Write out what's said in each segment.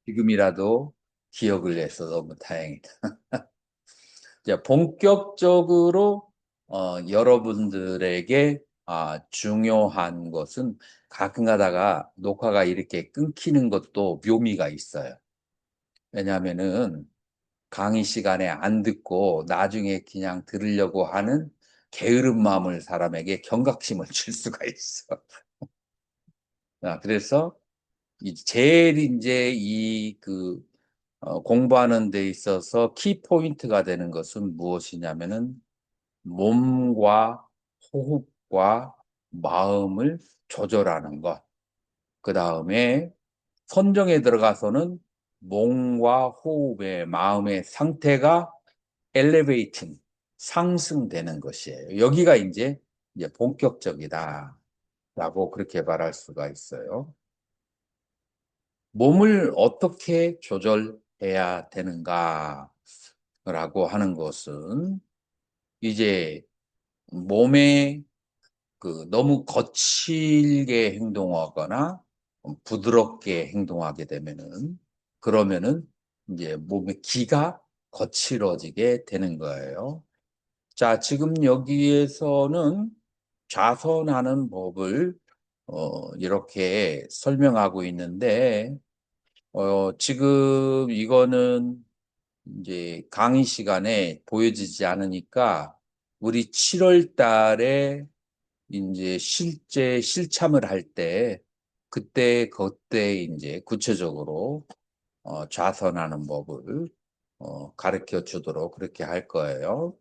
지금이라도 기억을 해서 너무 다행이다. 자, 본격적으로 여러분들에게 중요한 것은 가끔 가다가 녹화가 이렇게 끊기는 것도 묘미가 있어요. 왜냐하면은 강의 시간에 안 듣고 나중에 그냥 들으려고 하는 게으른 마음을 사람에게 경각심을 줄 수가 있어. 그래서 제일 이제 공부하는 데 있어서 키포인트가 되는 것은 무엇이냐면은 몸과 호흡과 마음을 조절하는 것. 그 다음에 선정에 들어가서는 몸과 호흡의 마음의 상태가 엘리베이팅, 상승되는 것이에요. 여기가 이제 본격적이다라고 그렇게 말할 수가 있어요. 몸을 어떻게 조절해야 되는가라고 하는 것은 이제 몸에 너무 거칠게 행동하거나 부드럽게 행동하게 되면은 그러면은 이제 몸의 기가 거칠어지게 되는 거예요. 자, 지금 여기에서는 좌선하는 법을 이렇게 설명하고 있는데 지금 이거는 이제 강의 시간에 보여지지 않으니까 우리 7월 달에 이제 실제 실참을 할 때 그때 이제 구체적으로 좌선하는 법을 가르쳐 주도록 그렇게 할 거예요.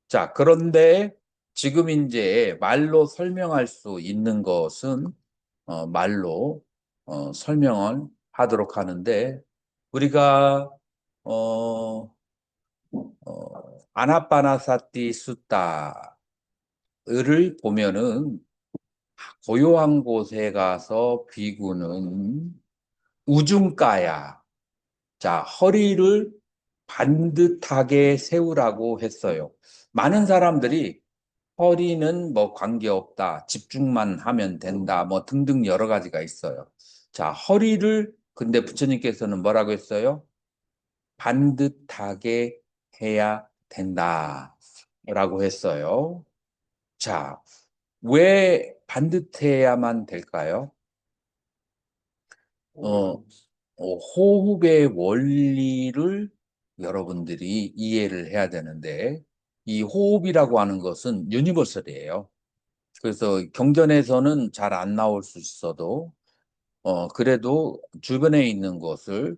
자, 그런데 지금 이제 말로 설명할 수 있는 것은 말로 설명을 하도록 하는데 우리가 어, 아나파나사티 수다를 보면은 고요한 곳에 가서 비구는 우중가야. 자, 허리를 반듯하게 세우라고 했어요. 많은 사람들이 허리는 뭐 관계없다, 집중만 하면 된다, 뭐 등등 여러 가지가 있어요. 자, 허리를 근데 부처님께서는 뭐라고 했어요? 반듯하게 해야 된다라고 했어요. 자, 왜 반듯해야만 될까요? 어, 호흡의 원리를 여러분들이 이해를 해야 되는데, 이 호흡이라고 하는 것은 유니버설이에요. 그래서 경전에서는 잘 안 나올 수 있어도, 그래도 주변에 있는 것을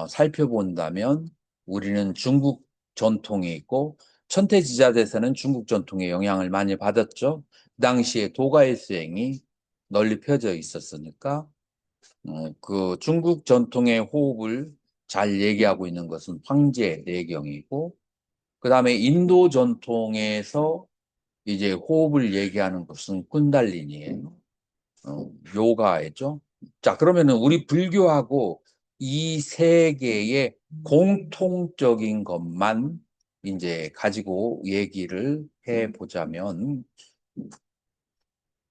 살펴본다면 우리는 중국 전통이 있고, 천태지자대에서는 중국 전통의 영향을 많이 받았죠. 그 당시에 도가의 수행이 널리 펴져 있었으니까, 그 중국 전통의 호흡을 잘 얘기하고 있는 것은 황제 내경이고, 그 다음에 인도 전통에서 이제 호흡을 얘기하는 것은 쿤달리니예요. 요가죠. 자, 그러면은 우리 불교하고 이 세 개의 공통적인 것만 이제 가지고 얘기를 해 보자면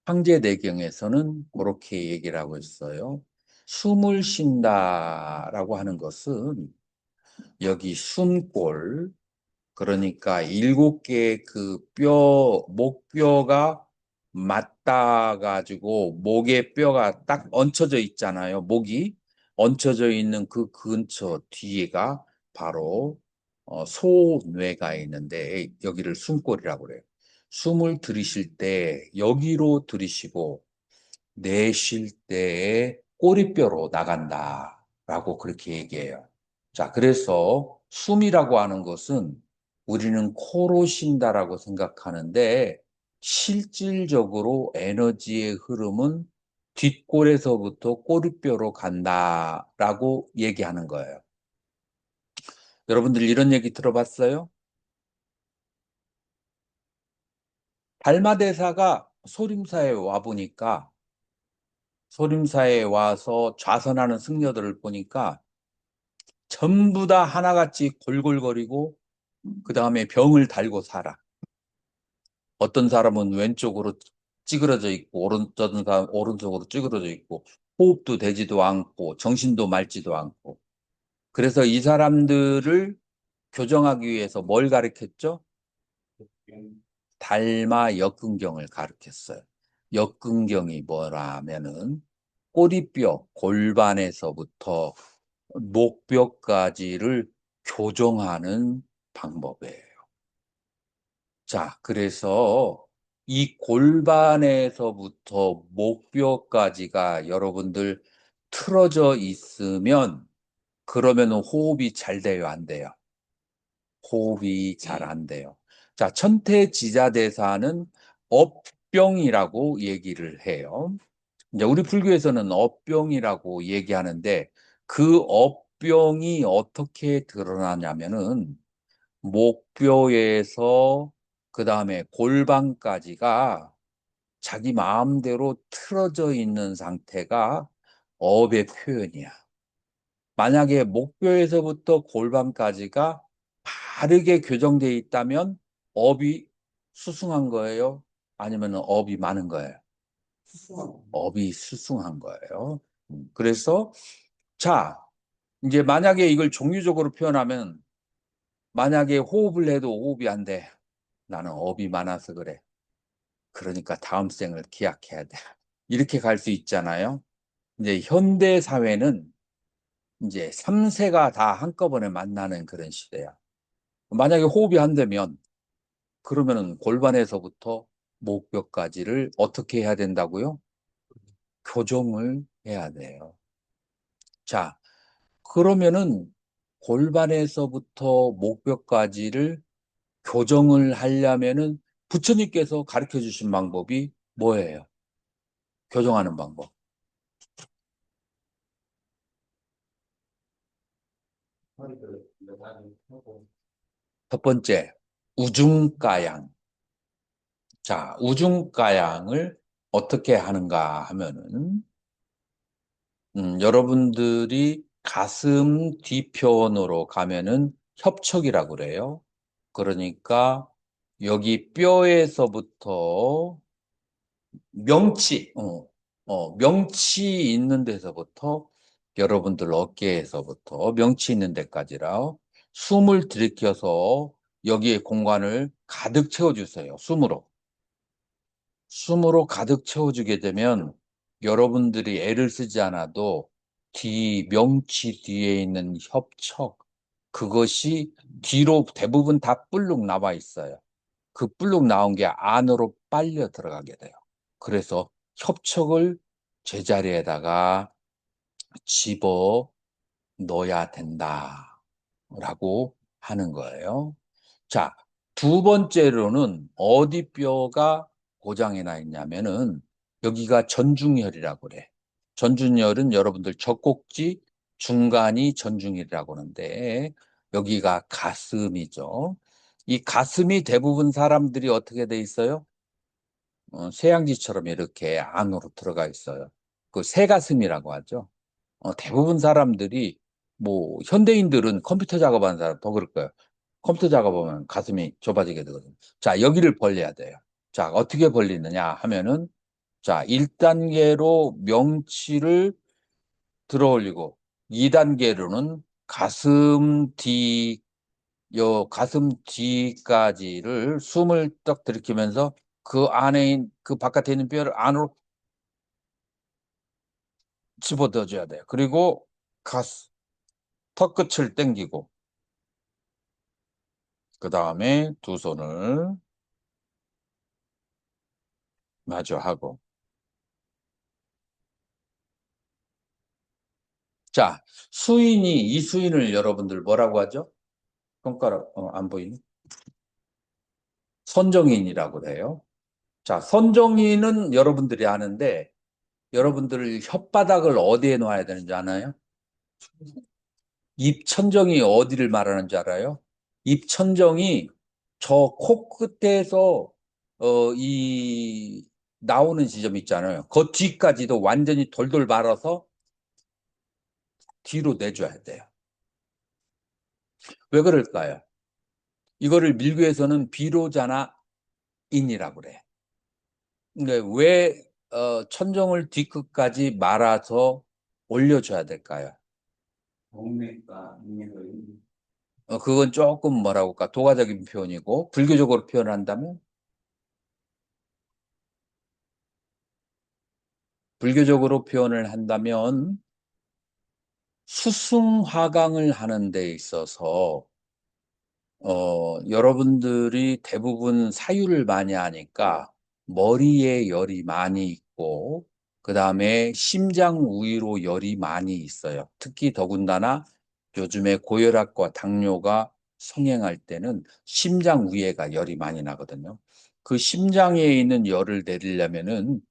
황제내경에서는 그렇게 얘기를 하고 있어요. 숨을 쉰다라고 하는 것은 여기 숨골, 그러니까 7개의 목뼈가 맞닿아 가지고 목에 뼈가 딱 얹혀져 있잖아요. 목이 얹혀져 있는 그 근처 뒤에가 바로 소뇌가 있는데 여기를 숨골이라고 그래요. 숨을 들이쉴 때 여기로 들이쉬고 내쉴 때에 꼬리뼈로 나간다라고 그렇게 얘기해요. 자, 그래서 숨이라고 하는 것은 우리는 코로 쉰다라고 생각하는데 실질적으로 에너지의 흐름은 뒷골에서부터 꼬리뼈로 간다라고 얘기하는 거예요. 여러분들 이런 얘기 들어봤어요? 달마대사가 소림사에 와 보니까 소림사에 와서 좌선하는 승려들을 보니까 전부 다 하나같이 골골거리고 그 다음에 병을 달고 살아. 어떤 사람은 왼쪽으로 찌그러져 있고 어떤 사람 오른쪽으로 찌그러져 있고 호흡도 되지도 않고 정신도 맑지도 않고. 그래서 이 사람들을 교정하기 위해서 뭘 가르쳤죠? 달마 역근경을 가르쳤어요. 역근경이 뭐라면은 꼬리뼈, 골반에서부터 목뼈까지를 교정하는 방법이에요. 자, 그래서 이 골반에서부터 목뼈까지가 여러분들 틀어져 있으면 그러면 호흡이 잘 돼요, 안 돼요? 호흡이 잘 안 돼요. 자, 천태지자대사는 업병이라고 얘기를 해요. 이제 우리 불교에서는 업병이라고 얘기하는데 그 업병이 어떻게 드러나냐면은 목뼈에서 그 다음에 골반까지가 자기 마음대로 틀어져 있는 상태가 업의 표현이야. 만약에 목뼈에서부터 골반까지가 바르게 교정되어 있다면 업이 수승한 거예요? 아니면 업이 많은 거예요? 업이 수승한 거예요. 그래서 자, 이제 만약에 이걸 종류적으로 표현하면 만약에 호흡을 해도 호흡이 안 돼. 나는 업이 많아서 그래. 그러니까 다음 생을 기약해야 돼. 이렇게 갈 수 있잖아요. 이제 현대 사회는 이제 3세가 다 한꺼번에 만나는 그런 시대야. 만약에 호흡이 안 되면 그러면은 골반에서부터 목뼈까지를 어떻게 해야 된다고요? 교정을 해야 돼요. 자, 그러면은 골반에서부터 목뼈까지를 교정을 하려면은 부처님께서 가르쳐 주신 방법이 뭐예요? 교정하는 방법. 첫 번째, 우중가양. 자, 우중가양을 어떻게 하는가 하면은, 여러분들이 가슴 뒤편으로 가면은 협척이라고 그래요. 그러니까 여기 뼈에서부터 명치, 명치 있는 데서부터 여러분들 어깨에서부터 명치 있는 데까지라 숨을 들이켜서 여기에 공간을 가득 채워주세요. 숨으로. 숨으로 가득 채워주게 되면 여러분들이 애를 쓰지 않아도 명치 뒤에 있는 협척, 그것이 뒤로 대부분 다 불룩 나와 있어요. 그 불룩 나온 게 안으로 빨려 들어가게 돼요. 그래서 협척을 제자리에다가 집어 넣어야 된다라고 하는 거예요. 자, 두 번째로는 어디 뼈가 고장이 나 있냐면은 여기가 전중혈이라고 그래. 전중혈은 여러분들 젖꼭지 중간이 전중혈이라고 하는데 여기가 가슴이죠. 이 가슴이 대부분 사람들이 어떻게 돼 있어요? 쇠양지처럼 이렇게 안으로 들어가 있어요. 그 새가슴이라고 하죠. 대부분 사람들이 뭐 현대인들은 컴퓨터 작업하는 사람 더 그럴 거예요. 컴퓨터 작업하면 가슴이 좁아지게 되거든요. 자, 여기를 벌려야 돼요. 자, 어떻게 벌리느냐 하면은 자, 1단계로 명치를 들어 올리고 2단계로는 가슴 뒤까지를 숨을 딱 들이키면서 그 바깥에 있는 뼈를 안으로 집어넣어줘야 돼요. 그리고 턱끝을 당기고, 그 다음에 두 손을 마주 하고. 자, 이 수인을 여러분들 뭐라고 하죠? 손가락, 안 보이네? 선정인이라고 해요. 자, 선정인은 여러분들이 아는데, 여러분들 혓바닥을 어디에 놓아야 되는지 아나요? 입천정이 어디를 말하는 줄 알아요? 입천정이 저 코끝에서 나오는 지점 있잖아요. 그 뒤까지도 완전히 돌돌 말아서 뒤로 내줘야 돼요. 왜 그럴까요? 이거를 밀교에서는 비로자나 인이라고 그래. 근데 왜 천정을 뒤끝까지 말아서 올려줘야 될까요? 동맥과 동맥을 그건 조금 뭐라고 할까, 도가적인 표현이고, 불교적으로 표현한다면, 불교적으로 표현을 한다면, 수승화강을 하는 데 있어서, 여러분들이 대부분 사유를 많이 하니까 머리에 열이 많이 있고, 그 다음에 심장 위로 열이 많이 있어요. 특히 더군다나 요즘에 고혈압과 당뇨가 성행할 때는 심장 위에가 열이 많이 나거든요. 그 심장에 있는 열을 내리려면은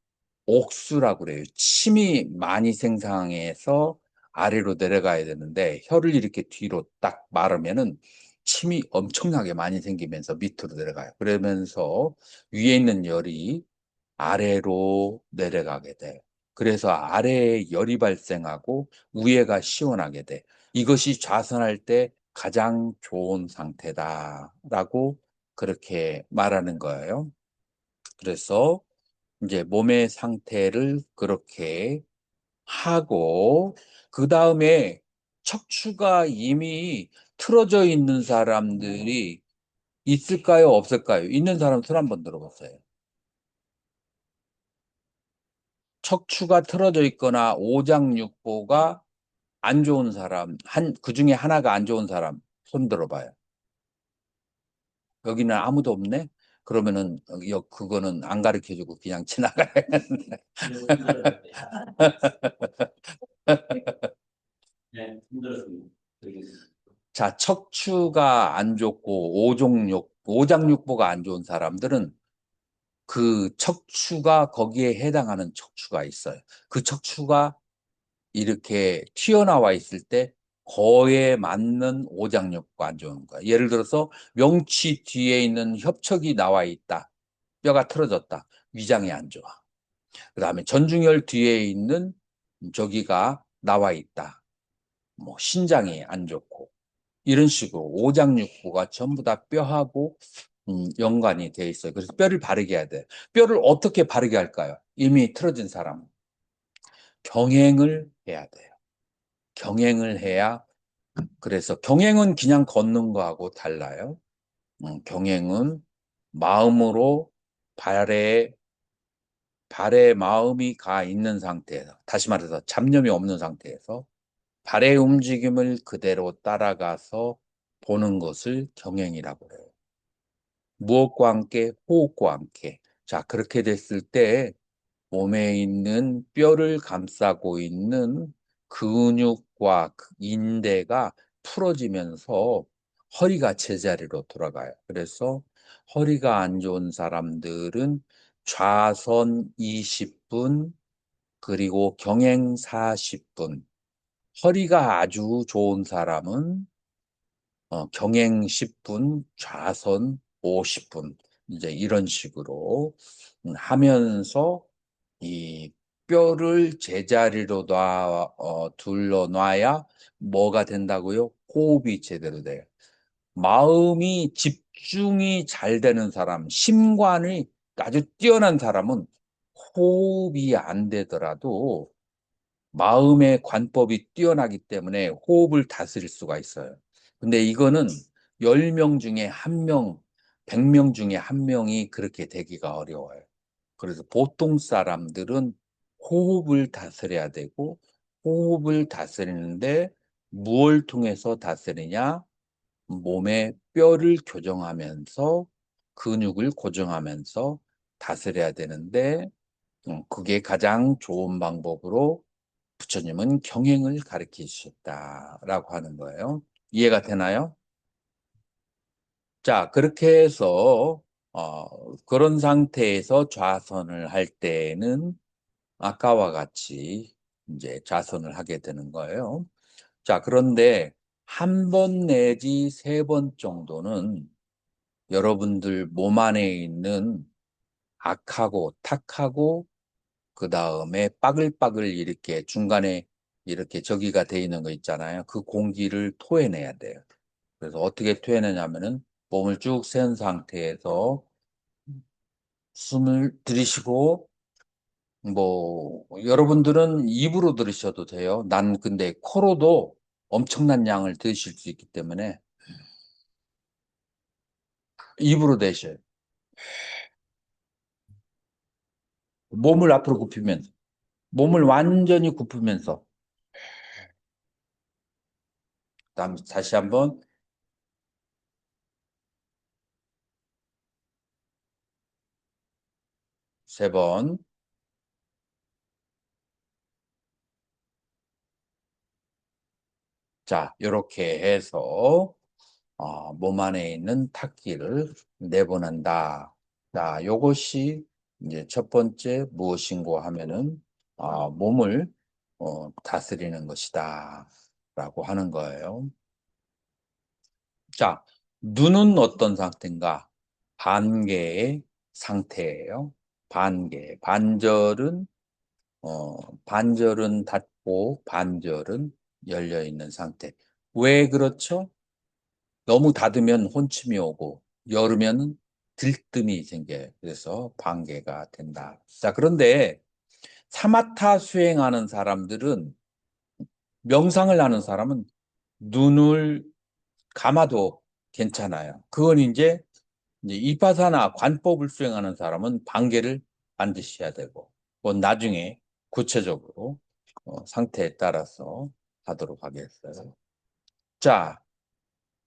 옥수라고 그래요. 침이 많이 생성해서 아래로 내려가야 되는데 혀를 이렇게 뒤로 딱 마르면은 침이 엄청나게 많이 생기면서 밑으로 내려가요. 그러면서 위에 있는 열이 아래로 내려가게 돼. 그래서 아래에 열이 발생하고 위에가 시원하게 돼. 이것이 좌선할 때 가장 좋은 상태다라고 그렇게 말하는 거예요. 그래서 이제 몸의 상태를 그렇게 하고, 그 다음에 척추가 이미 틀어져 있는 사람들이 있을까요? 없을까요? 있는 사람 손 한번 들어보세요. 척추가 틀어져 있거나 오장육부가 안 좋은 사람, 그 중에 하나가 안 좋은 사람 손 들어봐요. 여기는 아무도 없네? 그러면은, 그거는 안 가르쳐 주고 그냥 지나가야 하는데. 힘들었는데. 네, 힘들었습니다. 알겠습니다. 자, 척추가 안 좋고 오장육부가 안 좋은 사람들은 그 척추가 거기에 해당하는 척추가 있어요. 그 척추가 이렇게 튀어나와 있을 때 거에 맞는 오장육부가 안 좋은 거야. 예를 들어서 명치 뒤에 있는 협척이 나와 있다. 뼈가 틀어졌다. 위장이 안 좋아. 그다음에 전중혈 뒤에 있는 저기가 나와 있다. 뭐 신장이 안 좋고. 이런 식으로 오장육부가 전부 다 뼈하고 연관이 돼 있어요. 그래서 뼈를 바르게 해야 돼. 뼈를 어떻게 바르게 할까요? 이미 틀어진 사람은 경행을 해야 돼요. 경행을 해야. 그래서 경행은 그냥 걷는 거하고 달라요. 경행은 마음으로 발에 마음이 가 있는 상태에서, 다시 말해서 잡념이 없는 상태에서 발의 움직임을 그대로 따라가서 보는 것을 경행이라고 해요. 무엇과 함께? 호흡과 함께. 자, 그렇게 됐을 때 몸에 있는 뼈를 감싸고 있는 근육과 인대가 풀어지면서 허리가 제자리로 돌아가요. 그래서 허리가 안 좋은 사람들은 좌선 20분, 그리고 경행 40분. 허리가 아주 좋은 사람은 경행 10분, 좌선 50분, 이제 이런 식으로 하면서 이 뼈를 제자리로 둘러놔야 뭐가 된다고요? 호흡이 제대로 돼요. 마음이 집중이 잘 되는 사람, 심관이 아주 뛰어난 사람은 호흡이 안 되더라도 마음의 관법이 뛰어나기 때문에 호흡을 다스릴 수가 있어요. 근데 이거는 10명 중에 1명, 100명 중에 1명이 그렇게 되기가 어려워요. 그래서 보통 사람들은 호흡을 다스려야 되고, 호흡을 다스리는데 무엇을 통해서 다스리냐? 몸의 뼈를 교정하면서 근육을 고정하면서 다스려야 되는데, 그게 가장 좋은 방법으로 부처님은 경행을 가르쳐 주셨다라고 하는 거예요. 이해가 되나요? 자, 그렇게 해서 그런 상태에서 좌선을 할 때는 아까와 같이 이제 좌선을 하게 되는 거예요. 자, 그런데 한 번 내지 3번 정도는 여러분들 몸 안에 있는 악하고 탁하고 그 다음에 빠글빠글 이렇게 중간에 이렇게 저기가 돼 있는 거 있잖아요. 그 공기를 토해내야 돼요. 그래서 어떻게 토해내냐면은 몸을 쭉 세운 상태에서 숨을 들이쉬고 여러분들은 입으로 들으셔도 돼요. 난 근데 코로도 엄청난 양을 들으실 수 있기 때문에 입으로 내셔요. 몸을 앞으로 굽히면서, 몸을 완전히 굽히면서, 그다음 다시 한번 세 번. 자, 이렇게 해서 몸 안에 있는 탁기를 내보낸다. 자, 요것이 이제 첫 번째 무엇인고 하면은 몸을 다스리는 것이다. 라고 하는 거예요. 자, 눈은 어떤 상태인가? 반개의 상태예요. 반개. 반절은 닫고 반절은 열려 있는 상태. 왜 그렇죠? 너무 닫으면 혼침이 오고 열으면 들뜸이 생겨요. 그래서 반개가 된다. 자, 그런데 사마타 수행하는 사람들은 명상을 하는 사람은 눈을 감아도 괜찮아요. 그건 이제 이파사나 관법을 수행하는 사람은 반개를 반드시 해야 되고, 그건 나중에 구체적으로 상태에 따라서 하도록 하겠어요. 자,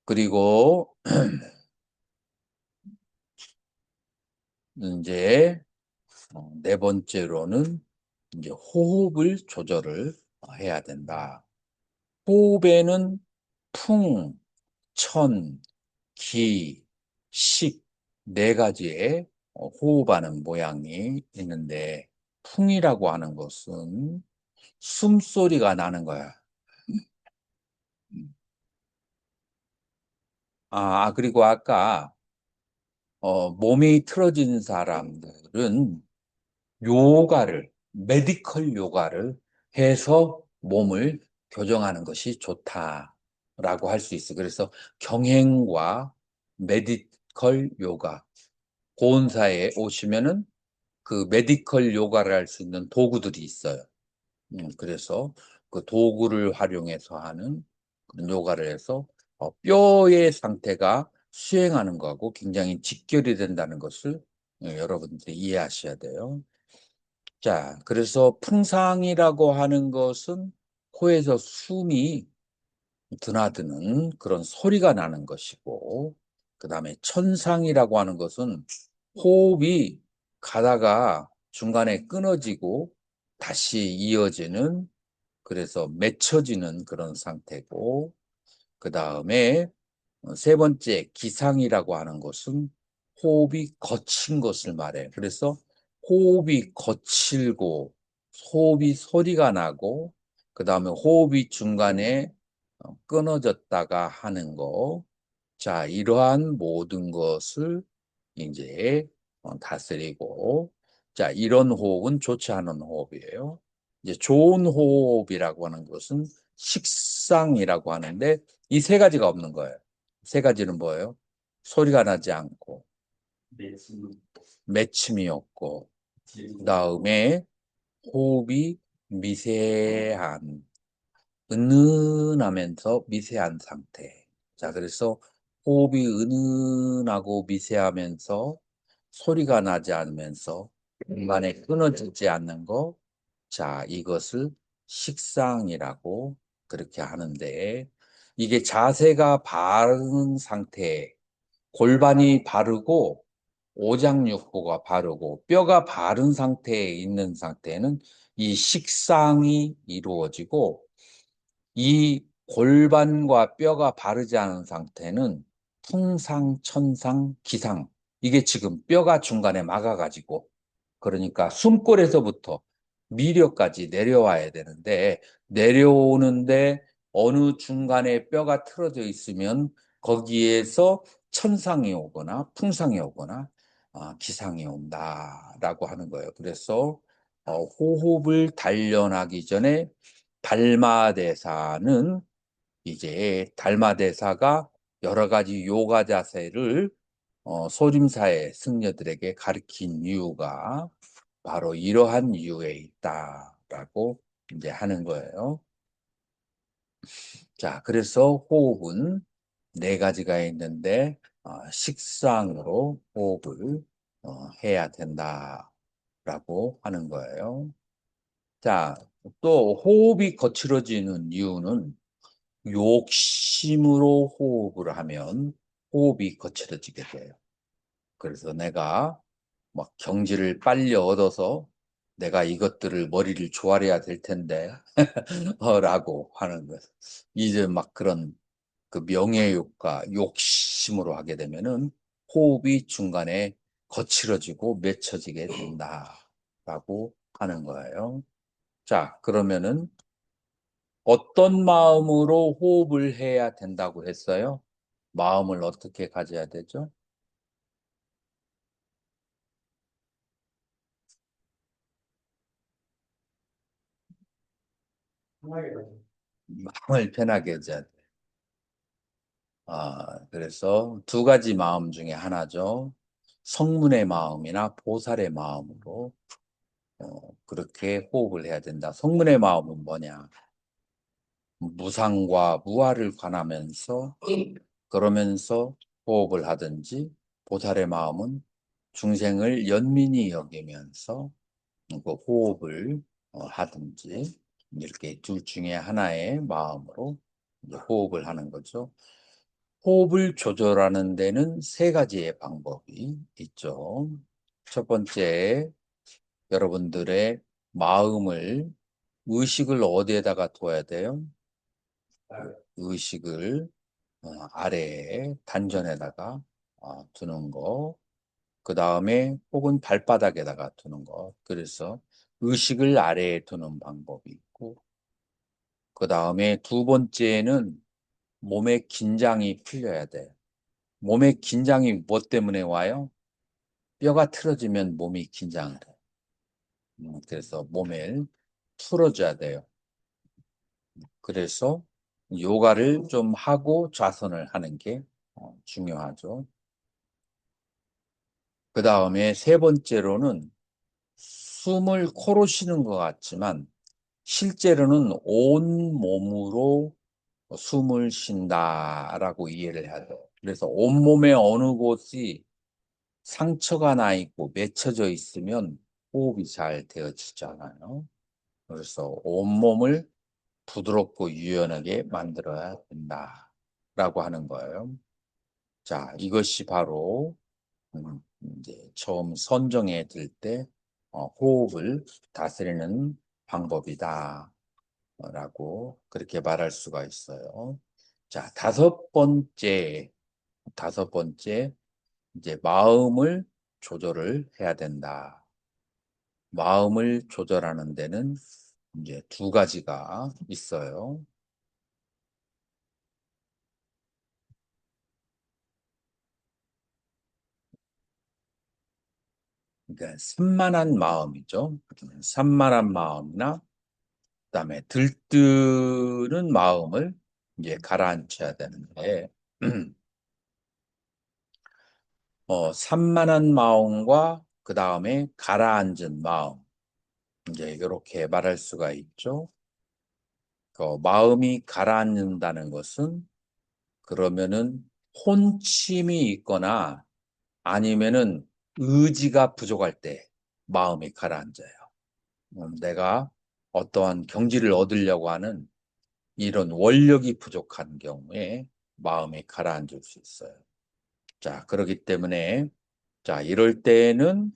그리고 이제 네 번째로는 이제 호흡을 조절을 해야 된다. 호흡에는 풍, 천, 기, 식, 네 가지의 호흡하는 모양이 있는데, 풍이라고 하는 것은 숨소리가 나는 거야. 그리고 아까, 몸이 틀어진 사람들은 메디컬 요가를 해서 몸을 교정하는 것이 좋다라고 할 수 있어. 그래서 경행과 메디컬 요가, 고은사에 오시면은 그 메디컬 요가를 할 수 있는 도구들이 있어요. 그래서 그 도구를 활용해서 하는 그런 요가를 해서 뼈의 상태가 수행하는 거하고 굉장히 직결이 된다는 것을 여러분들이 이해하셔야 돼요. 자, 그래서 풍상이라고 하는 것은 코에서 숨이 드나드는 그런 소리가 나는 것이고, 그 다음에 천상이라고 하는 것은 호흡이 가다가 중간에 끊어지고 다시 이어지는, 그래서 맺혀지는 그런 상태고, 그 다음에 세 번째 기상이라고 하는 것은 호흡이 거친 것을 말해요. 그래서 호흡이 거칠고 호흡이 소리가 나고 그 다음에 호흡이 중간에 끊어졌다가 하는 거. 자, 이러한 모든 것을 이제 다스리고, 자, 이런 호흡은 좋지 않은 호흡이에요. 이제 좋은 호흡이라고 하는 것은 식상이라고 하는데 이 세 가지가 없는 거예요. 세 가지는 뭐예요? 소리가 나지 않고, 매칭, 맺힘이 없고, 그 질문, 다음에 호흡이 미세한, 은은하면서 미세한 상태. 자, 그래서 호흡이 은은하고 미세하면서 소리가 나지 않으면서 중간에 끊어지지 않는 거. 자, 이것을 식상이라고 그렇게 하는데, 이게 자세가 바른 상태, 골반이 바르고 오장육부가 바르고 뼈가 바른 상태에 있는 상태는 이 식상이 이루어지고, 이 골반과 뼈가 바르지 않은 상태는 풍상, 천상, 기상. 이게 지금 뼈가 중간에 막아가지고, 그러니까 숨골에서부터 미려까지 내려와야 되는데, 내려오는데 어느 중간에 뼈가 틀어져 있으면 거기에서 천상이 오거나 풍상이 오거나 기상이 온다라고 하는 거예요. 그래서 호흡을 단련하기 전에 달마대사는, 이제 달마대사가 여러 가지 요가 자세를 소림사의 승려들에게 가르친 이유가 바로 이러한 이유에 있다라고 이제 하는 거예요. 자, 그래서 호흡은 네 가지가 있는데 식상으로 호흡을 해야 된다라고 하는 거예요. 자, 또 호흡이 거칠어지는 이유는 욕심으로 호흡을 하면 호흡이 거칠어지게 돼요. 그래서 내가 막 경지를 빨리 얻어서 내가 이것들을 머리를 조아려야 될 텐데 라고 하는 것. 이제 막 그런 그 명예욕과 욕심으로 하게 되면은 호흡이 중간에 거칠어지고 맺혀지게 된다라고 하는 거예요. 자, 그러면은 어떤 마음으로 호흡을 해야 된다고 했어요? 마음을 어떻게 가져야 되죠? 편하게 가죠. 마음을 편하게 해줘야 돼. 그래서 두 가지 마음 중에 하나죠. 성문의 마음이나 보살의 마음으로 그렇게 호흡을 해야 된다. 성문의 마음은 뭐냐? 무상과 무아를 관하면서 그러면서 호흡을 하든지 보살의 마음은 중생을 연민히 여기면서 그 호흡을 하든지 이렇게 둘 중에 하나의 마음으로 이제 호흡을 하는 거죠. 호흡을 조절하는 데는 세 가지의 방법이 있죠. 첫 번째, 여러분들의 마음을 의식을 어디에다가 둬야 돼요? 의식을 아래에 단전에다가 두는 거. 그 다음에 혹은 발바닥에다가 두는 거. 그래서 의식을 아래에 두는 방법이 있고, 그 다음에 두 번째는 몸의 긴장이 풀려야 돼요. 몸의 긴장이 뭐 때문에 와요? 뼈가 틀어지면 몸이 긴장을 해요. 그래서 몸을 풀어줘야 돼요. 그래서 요가를 좀 하고 좌선을 하는 게 중요하죠. 그 다음에 세 번째로는 숨을 코로 쉬는 것 같지만 실제로는 온 몸으로 숨을 쉰다라고 이해를 해야 돼요. 그래서 온몸의 어느 곳이 상처가 나 있고 맺혀져 있으면 호흡이 잘 되어지지 않아요. 그래서 온몸을 부드럽고 유연하게 만들어야 된다라고 하는 거예요. 자, 이것이 바로 이제 처음 선정해 들 때 호흡을 다스리는 방법이다라고 그렇게 말할 수가 있어요. 자, 다섯 번째 이제 마음을 조절을 해야 된다. 마음을 조절하는 데는 이제 두 가지가 있어요. 그러니까 산만한 마음이죠. 산만한 마음이나 그다음에 들뜨는 마음을 이제 가라앉혀야 되는데 산만한 마음과 그다음에 가라앉은 마음 이제 이렇게 말할 수가 있죠. 그 마음이 가라앉는다는 것은 그러면은 혼침이 있거나 아니면은 의지가 부족할 때 마음이 가라앉아요. 내가 어떠한 경지를 얻으려고 하는 이런 원력이 부족한 경우에 마음이 가라앉을 수 있어요. 자, 그렇기 때문에 자, 이럴 때에는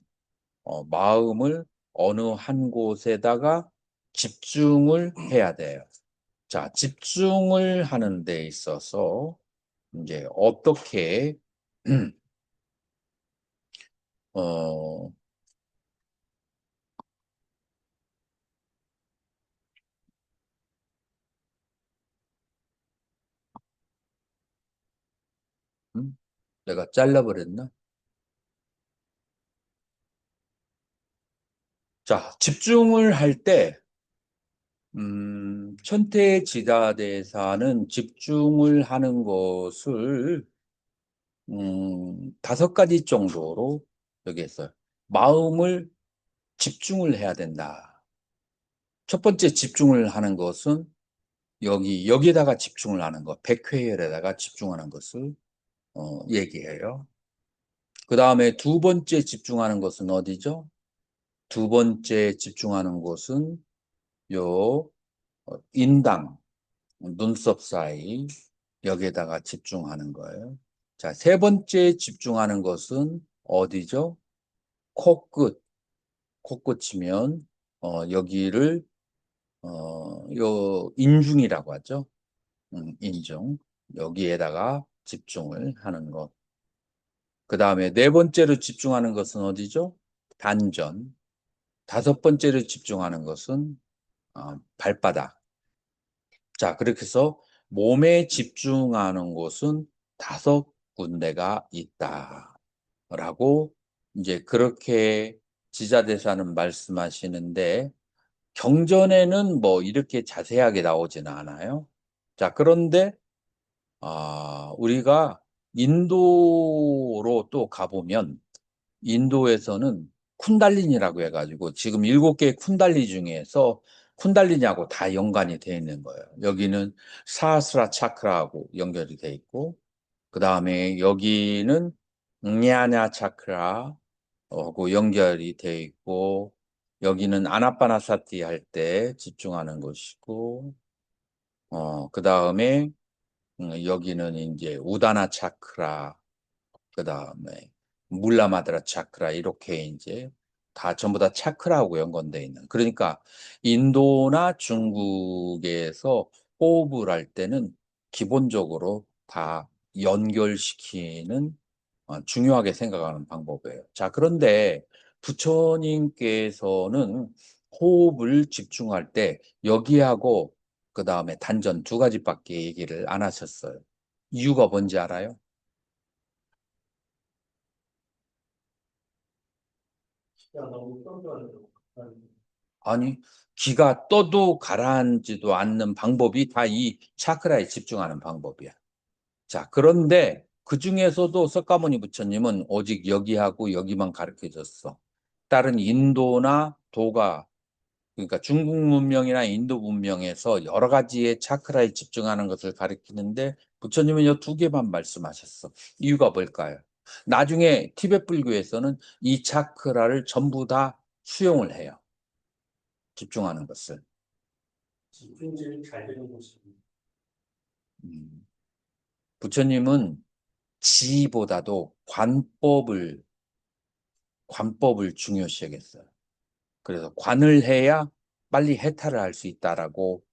마음을 어느 한 곳에다가 집중을 해야 돼요. 자, 집중을 하는 데 있어서 이제 어떻게 어, 내가 잘라버렸나? 자, 집중을 할 때, 천태지다대사는 집중을 하는 것을, 다섯 가지 정도로 여기 했어요. 마음을 집중을 해야 된다. 첫 번째 집중을 하는 것은 여기에다가 집중을 하는 것, 백회열에다가 집중하는 것을 얘기해요. 그 다음에 두 번째 집중하는 것은 어디죠? 두 번째 집중하는 곳은 요 인당, 눈썹 사이 여기에다가 집중하는 거예요. 자, 세 번째 집중하는 것은 어디죠? 코끝. 코끝이면 여기를 요 인중이라고 하죠. 인중. 여기에다가 집중을 하는 것. 그 다음에 네 번째로 집중하는 것은 어디죠? 단전. 다섯 번째로 집중하는 것은 발바닥. 자, 그렇게 해서 몸에 집중하는 곳은 다섯 군데가 있다라고 이제 그렇게 지자대사는 말씀하시는데 경전에는 뭐 이렇게 자세하게 나오지는 않아요. 자, 그런데 우리가 인도로 또 가보면 인도에서는 쿤달린이라고 해가지고 지금 7개의 쿤달리 중에서 쿤달리냐고 다 연관이 되어 있는 거예요. 여기는 사하스라 차크라하고 연결이 되어 있고 그 다음에 여기는 냐냐 차크라하고 연결이 되어 있고 여기는 아나파나사티 할 때 집중하는 것이고 그 다음에 여기는 이제 우다나 차크라 그 다음에 물라마드라 차크라 이렇게 이제 다 전부 다 차크라하고 연관되어 있는. 그러니까 인도나 중국에서 호흡을 할 때는 기본적으로 다 연결시키는 중요하게 생각하는 방법이에요. 자, 그런데 부처님께서는 호흡을 집중할 때 여기하고 그 다음에 단전 두 가지밖에 얘기를 안 하셨어요. 이유가 뭔지 알아요? 진짜 너무 떨어져요. 아니, 기가 떠도 가라앉지도 않는 방법이 다 이 차크라에 집중하는 방법이야. 자, 그런데 그 중에서도 석가모니 부처님은 오직 여기하고 여기만 가르쳐 줬어. 다른 인도나 도가, 그러니까 중국 문명이나 인도 문명에서 여러 가지의 차크라에 집중하는 것을 가르치는데 부처님은 이 두 개만 말씀하셨어. 이유가 뭘까요? 나중에 티베트 불교에서는 이 차크라를 전부 다 수용을 해요. 집중하는 것을. 집중력이 잘 되는 곳입니다. 음, 부처님은 지보다도 관법을 중요시 여겼어요. 그래서 관을 해야 빨리 해탈을 할 수 있다라고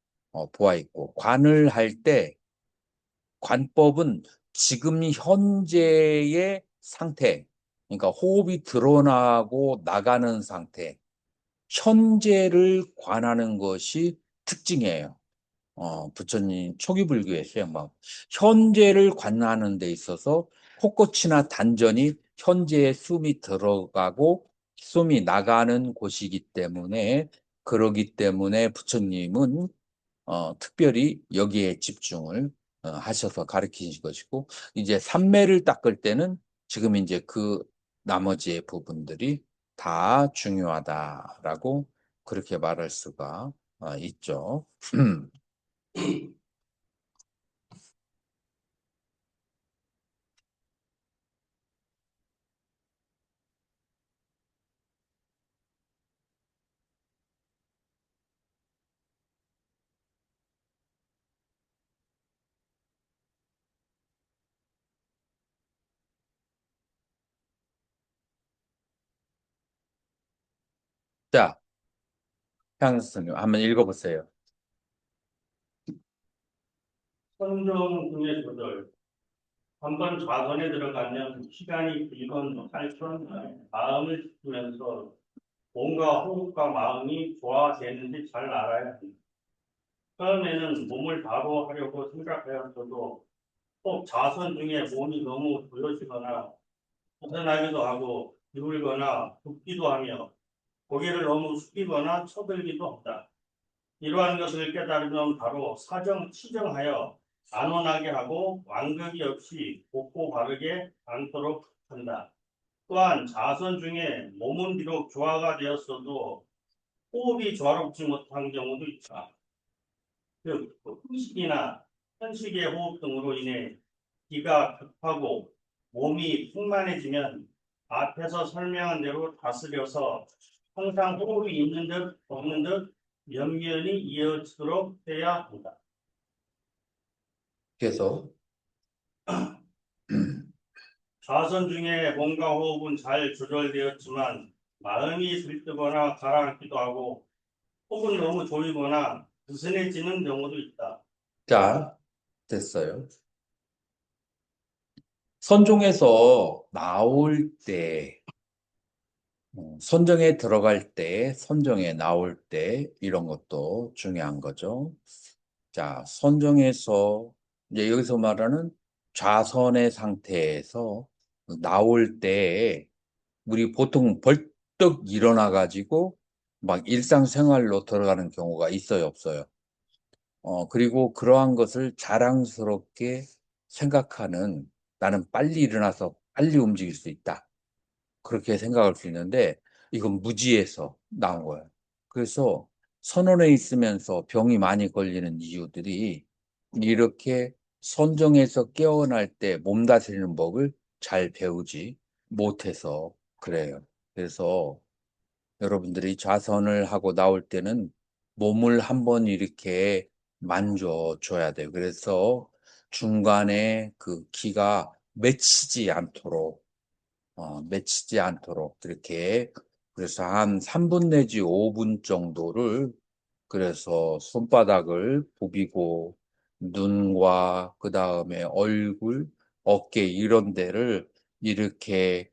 보아있고, 관을 할 때 관법은 지금 현재의 상태, 그러니까 호흡이 드러나고 나가는 상태, 현재를 관하는 것이 특징이에요. 부처님 초기 불교에서요, 막 현재를 관하는 데 있어서 코끝이나 단전이 현재에 숨이 들어가고 숨이 나가는 곳이기 때문에 그러기 때문에 부처님은 특별히 여기에 집중을 하셔서 가르치신 것이고 이제 삼매를 닦을 때는 지금 이제 그 나머지의 부분들이 다 중요하다라고 그렇게 말할 수가 있죠. 자, 향 선생님 한번 읽어보세요. 선정 중의 조절. 한번 좌선에 들어가면 시간이 길건 짧건 마음을 지키면서 몸과 호흡과 마음이 조화되는지 잘 알아야 합니다. 처음에는 몸을 바로 하려고 생각하였어도 꼭 좌선 중에 몸이 너무 조여지거나 불편하기도 하고 기울거나 붓기도 하며 고개를 너무 숙이거나 쳐들기도 한다. 이러한 것을 깨달으면 바로 치정하여 안온하게 하고 완극이 없이 곱고 바르게 않도록 한다. 또한 자선 중에 몸은 비록 조화가 되었어도 호흡이 조화롭지 못한 경우도 있다. 즉, 후식이나 현식의 호흡 등으로 인해 기가 급하고 몸이 풍만해지면 앞에서 설명한 대로 다스려서 항상 호흡이 있는 듯 없는 듯 면면이 이어지도록 해야 한다. 그래서 자선 중에 몸과 호흡은 잘 조절되었지만 마음이 들뜨거나 가라앉기도 하고 혹은 너무 졸리거나 느슨해지는 경우도 있다. 자, 됐어요. 선종에서 나올 때, 선정에 들어갈 때, 선정에 나올 때, 이런 것도 중요한 거죠. 자, 선정에서, 이제 여기서 말하는 좌선의 상태에서 나올 때, 우리 보통 벌떡 일어나가지고 막 일상생활로 들어가는 경우가 있어요, 없어요? 그리고 그러한 것을 자랑스럽게 생각하는 나는 빨리 일어나서 빨리 움직일 수 있다. 그렇게 생각할 수 있는데 이건 무지에서 나온 거예요. 그래서 선원에 있으면서 병이 많이 걸리는 이유들이 이렇게 선정에서 깨어날 때 몸 다스리는 법을 잘 배우지 못해서 그래요. 그래서 여러분들이 좌선을 하고 나올 때는 몸을 한번 이렇게 만져줘야 돼요. 그래서 중간에 그 기가 맺히지 않도록 이렇게 그래서 한 3분 내지 5분 정도를 그래서 손바닥을 부비고 눈과 그 다음에 얼굴, 어깨 이런 데를 이렇게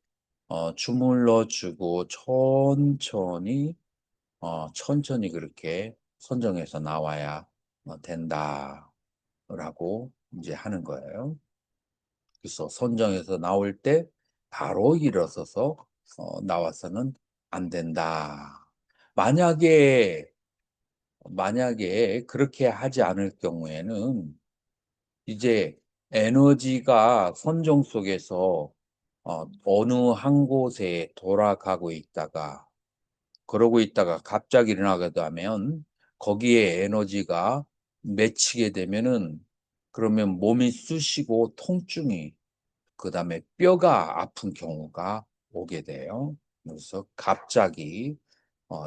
주물러 주고 천천히 그렇게 선정해서 나와야 된다라고 이제 하는 거예요. 그래서 선정해서 나올 때 바로 일어서서 나와서는 안 된다. 만약에 그렇게 하지 않을 경우에는 이제 에너지가 선정 속에서 어느 한 곳에 돌아가고 있다가 그러고 있다가 갑자기 일어나게 되면 거기에 에너지가 맺히게 되면은 그러면 몸이 쑤시고 통증이 그다음에 뼈가 아픈 경우가 오게 돼요. 그래서 갑자기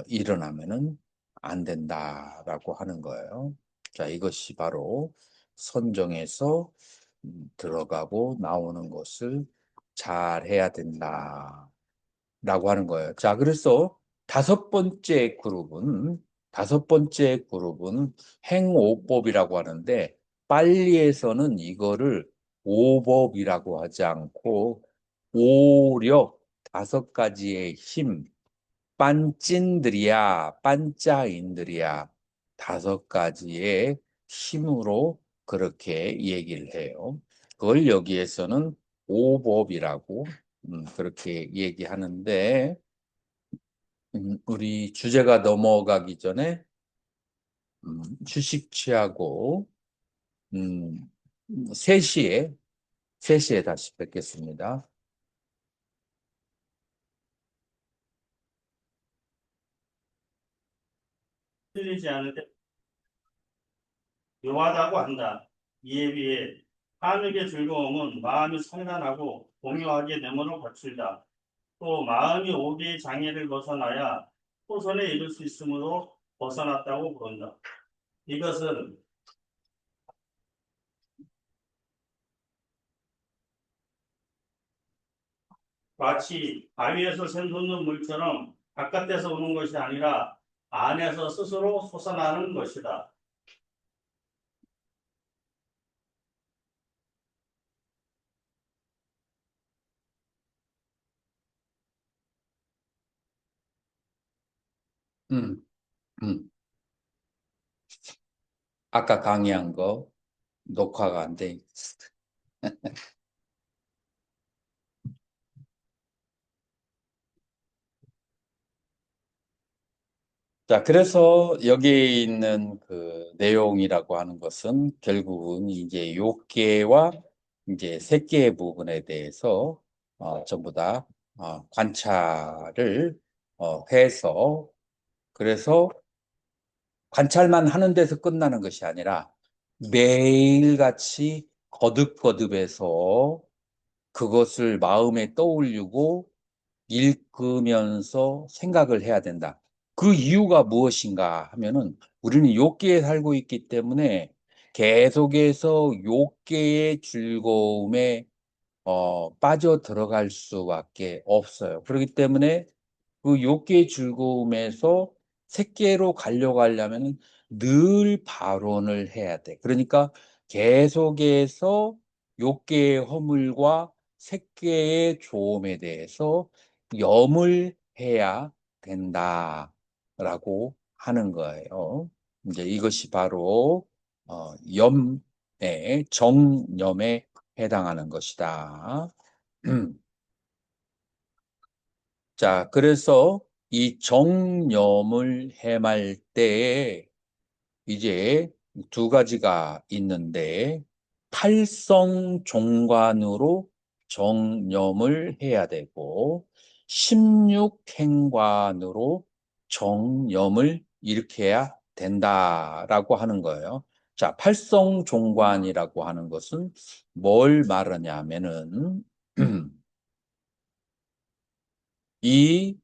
일어나면은 안 된다라고 하는 거예요. 자, 이것이 바로 선정해서 들어가고 나오는 것을 잘 해야 된다라고 하는 거예요. 자, 그래서 다섯 번째 그룹은 행오법이라고 하는데 빨리에서는 이거를 오법이라고 하지 않고 오력 다섯 가지의 힘, 반짜인들이야 다섯 가지의 힘으로 그렇게 얘기를 해요. 그걸 여기에서는 오법이라고 그렇게 얘기하는데 우리 주제가 넘어가기 전에 휴식 취하고 음, 3시에 다시 뵙겠습니다. 틀리지 않은데 묘하다고 한다. 이에 비해 한육의 즐거움은 마음이 상란하고 공유하게 되므로 거칠다. 또 마음이 오개의 장애를 벗어나야 호선에 이를 수 있으므로 벗어났다고 부른다. 이것은 마치 바위에서 샘솟는 물처럼 바깥에서 오는 것이 아니라 안에서 스스로 솟아나는 것이다. 음, 음. 아까 강의한 거 녹화가 안 돼. 자, 그래서 여기에 있는 그 내용이라고 하는 것은 결국은 이제 요계와 이제 색계의 부분에 대해서 전부 다 관찰을 해서 그래서 관찰만 하는 데서 끝나는 것이 아니라 매일같이 거듭거듭해서 그것을 마음에 떠올리고 읽으면서 생각을 해야 된다. 그 이유가 무엇인가 하면은 우리는 욥기에 살고 있기 때문에 계속해서 욥기의 즐거움에 빠져 들어갈 수밖에 없어요. 그렇기 때문에 그 욥기의 즐거움에서 새끼로 가려고 하려면 늘 발언을 해야 돼. 그러니까 계속해서 욥기의 허물과 새끼의 조음에 대해서 염을 해야 된다라고 하는 거예요. 이제 이것이 바로 염의 정염에 해당하는 것이다. 자, 그래서 이 정염을 해말 때에 이제 두 가지가 있는데 팔성종관으로 정염을 해야 되고 십육행관으로 정염을 일으켜야 된다라고 하는 거예요. 자, 팔성종관이라고 하는 것은 뭘 말하냐면은 이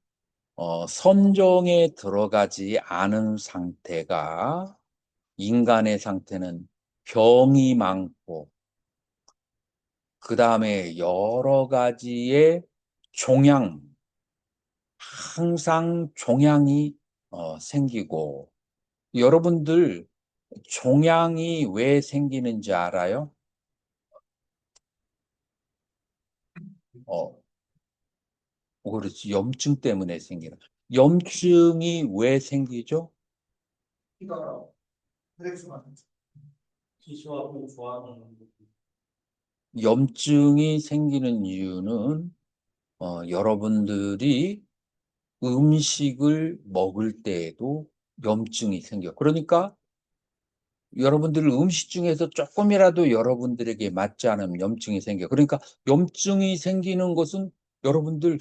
선정에 들어가지 않은 상태가 인간의 상태는 병이 많고 그 다음에 여러 가지의 종양, 항상 종양이 생기고 여러분들 종양이 왜 생기는지 알아요? 어, 그렇지. 염증 때문에 생기는. 염증이 왜 생기죠? 피가 혈액순환. 기수하고 좋아하는 염증이 생기는 이유는 여러분들이 음식을 먹을 때에도 염증이 생겨. 그러니까 여러분들 음식 중에서 조금이라도 여러분들에게 맞지 않으면 염증이 생겨. 그러니까 염증이 생기는 것은 여러분들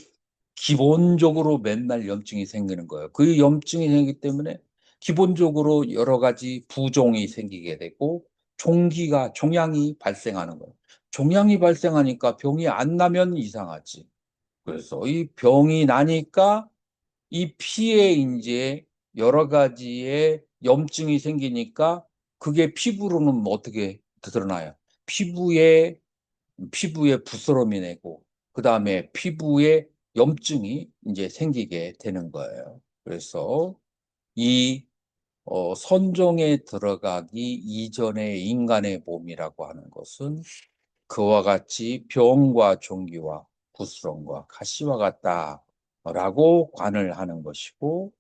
기본적으로 맨날 염증이 생기는 거예요. 그 염증이 생기기 때문에 기본적으로 여러 가지 부종이 생기게 되고 종양이 발생하는 거예요. 종양이 발생하니까 병이 안 나면 이상하지. 그래서 이 병이 나니까 이 피에 이제 여러 가지의 염증이 생기니까 그게 피부로는 뭐 어떻게 드러나요? 피부에 부스럼이 내고 그다음에 피부에 염증이 이제 생기게 되는 거예요. 그래서 이 선종에 들어가기 이전의 인간의 몸이라고 하는 것은 그와 같이 병과 종기와 부스럼과 가시와 같다라고 관을 하는 것이고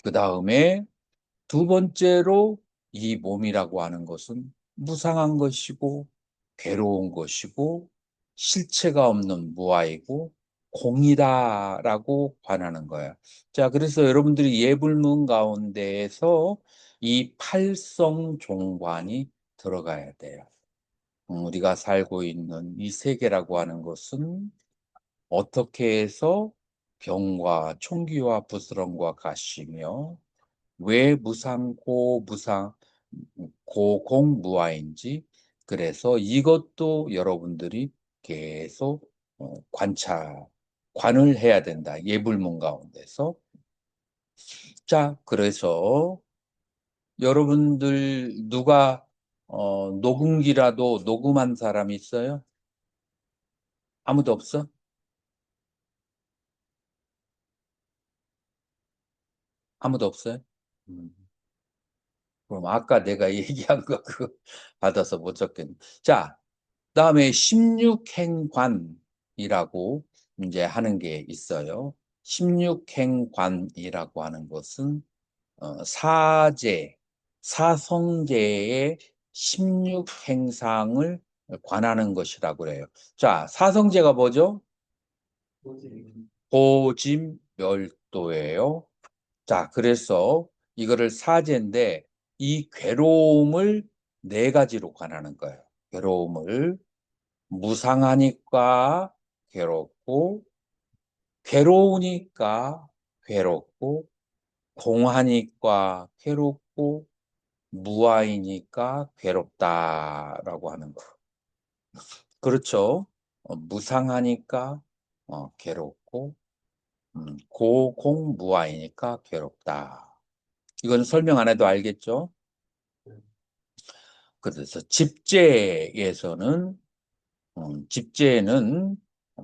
그 다음에 두 번째로 이 몸이라고 하는 것은 무상한 것이고 괴로운 것이고 실체가 없는 무아이고 공이다라고 관하는 거예요. 자, 그래서 여러분들이 예불문 가운데에서 이 팔성종관이 들어가야 돼요. 우리가 살고 있는 이 세계라고 하는 것은 어떻게 해서 병과 총기와 부스럼과 같으며 왜 고공무화인지 그래서 이것도 여러분들이 계속 관을 해야 된다. 예불문 가운데서. 자, 그래서 여러분들 누가 녹음기라도 녹음한 사람이 있어요? 아무도 없어? 아무도 없어요? 음. 그럼 아까 내가 얘기한 거 그거 받아서 못 적겠네. 자, 그다음에 16행관이라고 이제 하는 게 있어요. 16행관이라고 하는 것은 사성제의 16행상을 관하는 것이라고 그래요. 자, 사성제가 뭐죠? 고짐멸도예요. 자, 그래서 이거를 사제인데 이 괴로움을 네 가지로 관하는 거예요. 괴로움을 무상하니까 괴롭고 괴로우니까 괴롭고, 공하니까 괴롭고, 무아이니까 괴롭다라고 하는 거. 그렇죠? 무상하니까 괴롭고, 고공무아이니까 괴롭다. 이건 설명 안 해도 알겠죠? 그래서 집재에는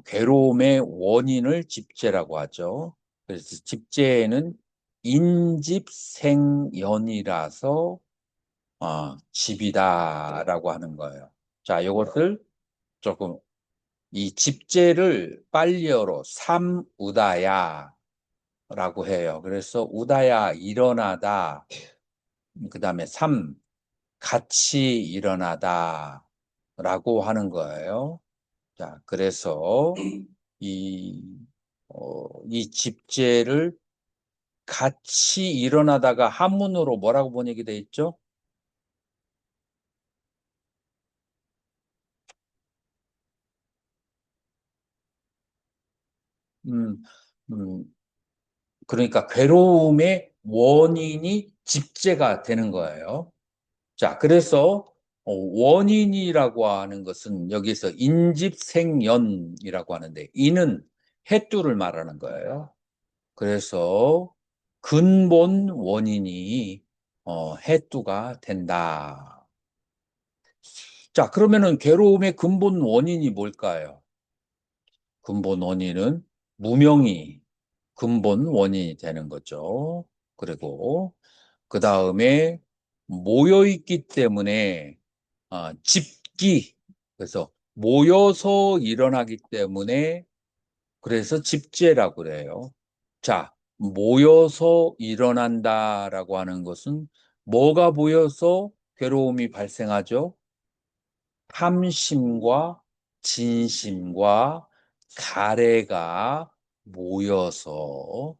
괴로움의 원인을 집재라고 하죠. 그래서 집재에는 인집생연이라서 집이다라고 하는 거예요. 자, 이것을 조금 이 집재를 빨리어로 삼우다야라고 해요. 그래서 우다야 일어나다, 그 다음에 같이 일어나다라고 하는 거예요. 자, 그래서 이, 이 집재를 같이 일어나다가 한문으로 뭐라고 번역이 돼 있죠? 음, 음, 그러니까 괴로움의 원인이 집재가 되는 거예요. 자, 그래서 원인이라고 하는 것은 여기서 인집생연이라고 하는데, 이는 해뚜를 말하는 거예요. 그래서 근본 원인이 해뚜가 된다. 자, 그러면은 괴로움의 근본 원인이 뭘까요? 근본 원인은 무명이 근본 원인이 되는 거죠. 그리고 그 다음에 모여있기 때문에 집기, 그래서 모여서 일어나기 때문에 그래서 집재라고 그래요. 자, 모여서 일어난다라고 하는 것은 뭐가 모여서 괴로움이 발생하죠? 탐심과 진심과 가래가 모여서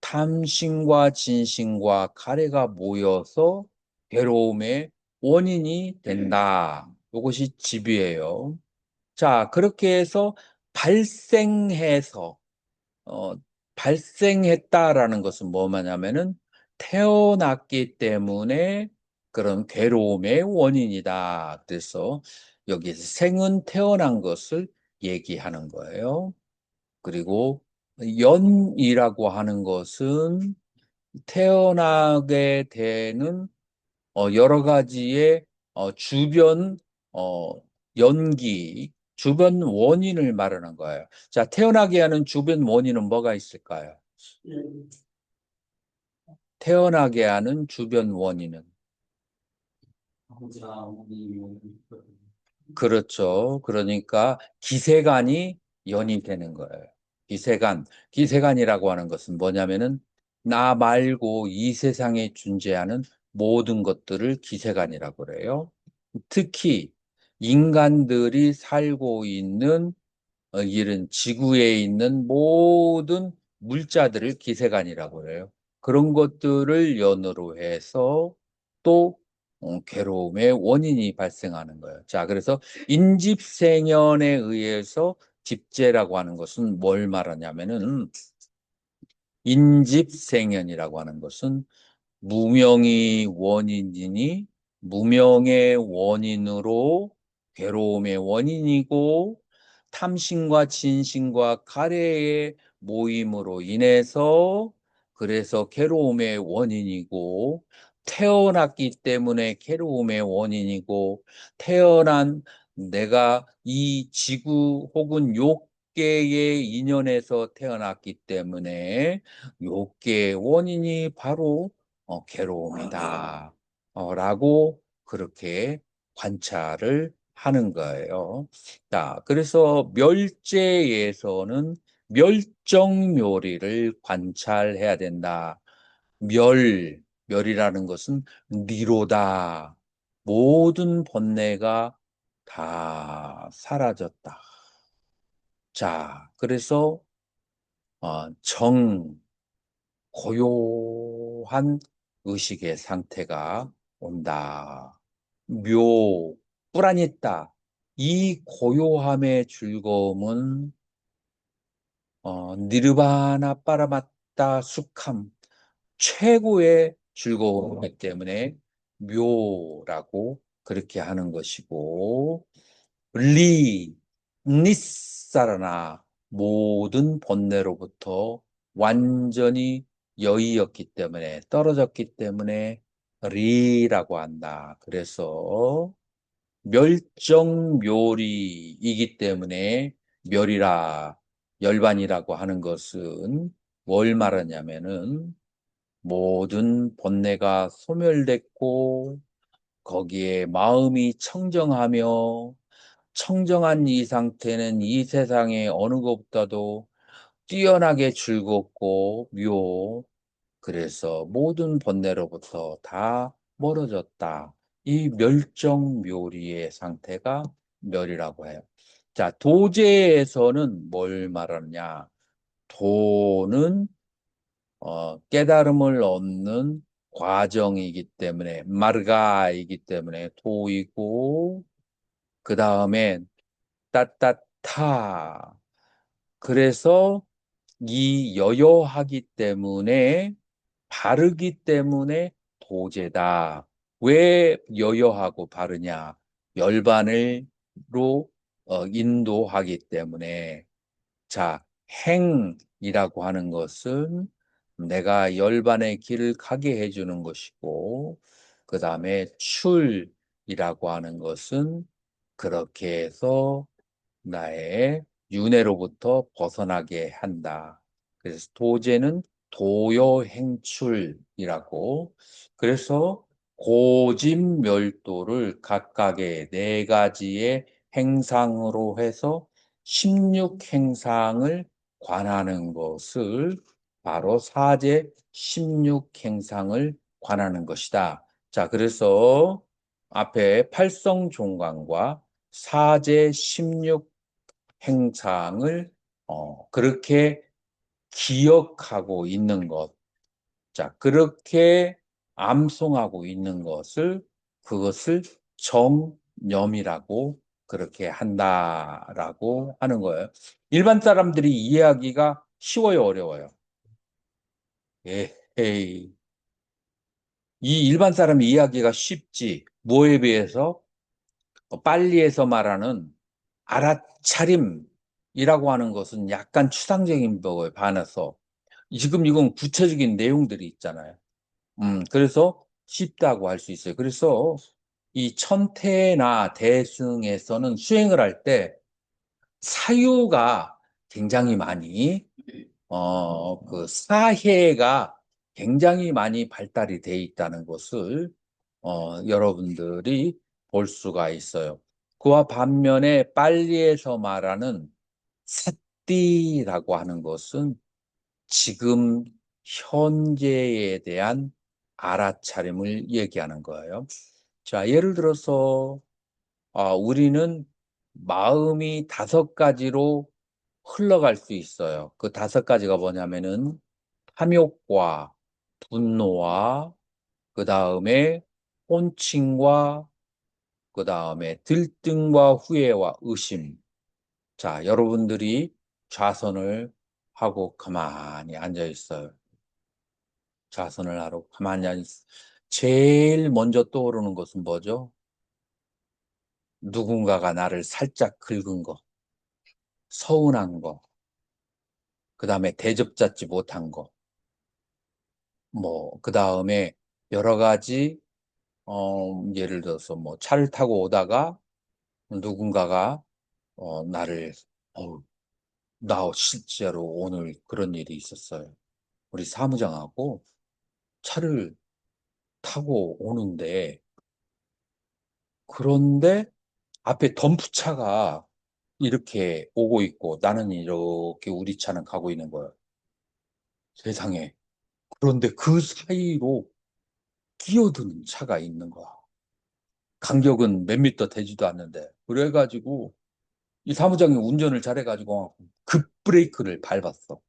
탐심과 진심과 가래가 모여서 괴로움의 원인이 된다. 이것이 집이에요. 자, 그렇게 해서 발생해서 어, 발생했다라는 것은 뭐냐면은 태어났기 때문에 그런 괴로움의 원인이다. 그래서 여기서 생은 태어난 것을 얘기하는 거예요. 그리고 연이라고 하는 것은 태어나게 되는 여러 가지의 주변 어, 주변 원인을 말하는 거예요. 자, 태어나게 하는 주변 원인은 뭐가 있을까요? 태어나게 하는 주변 원인은 그렇죠. 그러니까 기세간이 연이 되는 거예요. 기세간이라고 하는 것은 뭐냐면은 나 말고 이 세상에 존재하는 모든 것들을 기세간이라고 그래요. 특히 인간들이 살고 있는 이런 지구에 있는 모든 물자들을 기세간이라고 그래요. 그런 것들을 연으로 해서 또 괴로움의 원인이 발생하는 거예요. 자, 그래서 인집생연에 의해서 집재라고 하는 것은 뭘 말하냐면은 인집생연이라고 하는 것은 무명이 원인이니 무명의 원인으로 괴로움의 원인이고 탐심과 진심과 가래의 모임으로 인해서 그래서 괴로움의 원인이고 태어났기 때문에 괴로움의 원인이고 태어난 내가 이 지구 혹은 욕계의 인연에서 태어났기 때문에 욕계의 원인이 바로 괴로움이다. 라고 그렇게 관찰을 하는 거예요. 자, 그래서 멸제에서는 멸정묘리를 관찰해야 된다. 멸이라는 것은 니로다. 모든 번뇌가 다 사라졌다. 자, 그래서 고요한 의식의 상태가 온다. 뿔안있다. 이 고요함의 즐거움은 니르바나 빠라마따 수캄, 최고의 즐거움이기 때문에 묘라고 그렇게 하는 것이고, 니사라나, 모든 번뇌로부터 완전히 여의였기 때문에, 떨어졌기 때문에 리라고 한다. 그래서 멸정묘리이기 때문에 멸이라, 열반이라고 하는 것은 뭘 말하냐면은 모든 번뇌가 소멸됐고 거기에 마음이 청정하며, 청정한 이 상태는 이 세상의 어느 것보다도 뛰어나게 즐겁고 묘, 그래서 모든 번뇌로부터 다 멀어졌다. 이 멸정묘리의 상태가 멸이라고 해요. 자, 도제에서는 뭘 말하느냐? 도는 깨달음을 얻는 과정이기 때문에, 마르가이기 때문에 도이고, 그 다음에 따따타. 그래서 이 여여하기 때문에, 바르기 때문에 도제다. 왜 여여하고 바르냐? 열반을로 인도하기 때문에. 자, 행이라고 하는 것은 내가 열반의 길을 가게 해주는 것이고, 그 다음에 출이라고 하는 것은 그렇게 해서 나의 윤회로부터 벗어나게 한다. 그래서 도제는 도요행출이라고. 그래서 고진멸도를 각각의 네 가지의 행상으로 해서 16행상을 관하는 것을 바로 사제 16행상을 관하는 것이다. 자, 그래서 앞에 팔성종광과 사제 16 행상을 그렇게 기억하고 있는 것. 자, 그렇게 암송하고 있는 것을, 그것을 정념이라고 그렇게 한다라고 하는 거예요. 일반 사람들이 이해하기가 쉬워요, 어려워요? 에헤이. 이 일반 사람이 이해하기가 쉽지. 뭐에 비해서? 빨리에서 말하는 알아차림이라고 하는 것은 약간 추상적인 거에 반해서 지금 이건 구체적인 내용들이 있잖아요. 그래서 쉽다고 할 수 있어요. 그래서 이 천태나 대승에서는 수행을 할 때 사유가 굉장히 많이, 그 사해가 굉장히 많이 발달이 돼 있다는 것을, 여러분들이 볼 수가 있어요. 그와 반면에 빨리에서 말하는 사띠라고 하는 것은 지금 현재에 대한 알아차림을 얘기하는 거예요. 자, 예를 들어서 우리는 마음이 다섯 가지로 흘러갈 수 있어요. 그 다섯 가지가 뭐냐면은 탐욕과 분노와 그 다음에 혼칭과 그 다음에 들등과 후회와 의심. 자, 여러분들이 좌선을 하고 가만히 앉아 있어요. 좌선을 하러 가만히 앉아 있어요. 제일 먼저 떠오르는 것은 뭐죠? 누군가가 나를 살짝 긁은 거, 서운한 거, 그 다음에 대접받지 못한 거, 그 다음에 여러 가지, 예를 들어서 차를 타고 오다가 누군가가, 나를, 어, 나 실제로 오늘 그런 일이 있었어요. 우리 사무장하고 차를 타고 오는데, 그런데 앞에 덤프차가 이렇게 오고 있고 나는 이렇게 우리 차는 가고 있는 거예요. 세상에. 그런데 그 사이로 끼어드는 차가 있는 거야. 간격은 몇 미터 되지도 않는데. 그래가지고 이 사무장이 운전을 잘해가지고 급브레이크를 밟았어.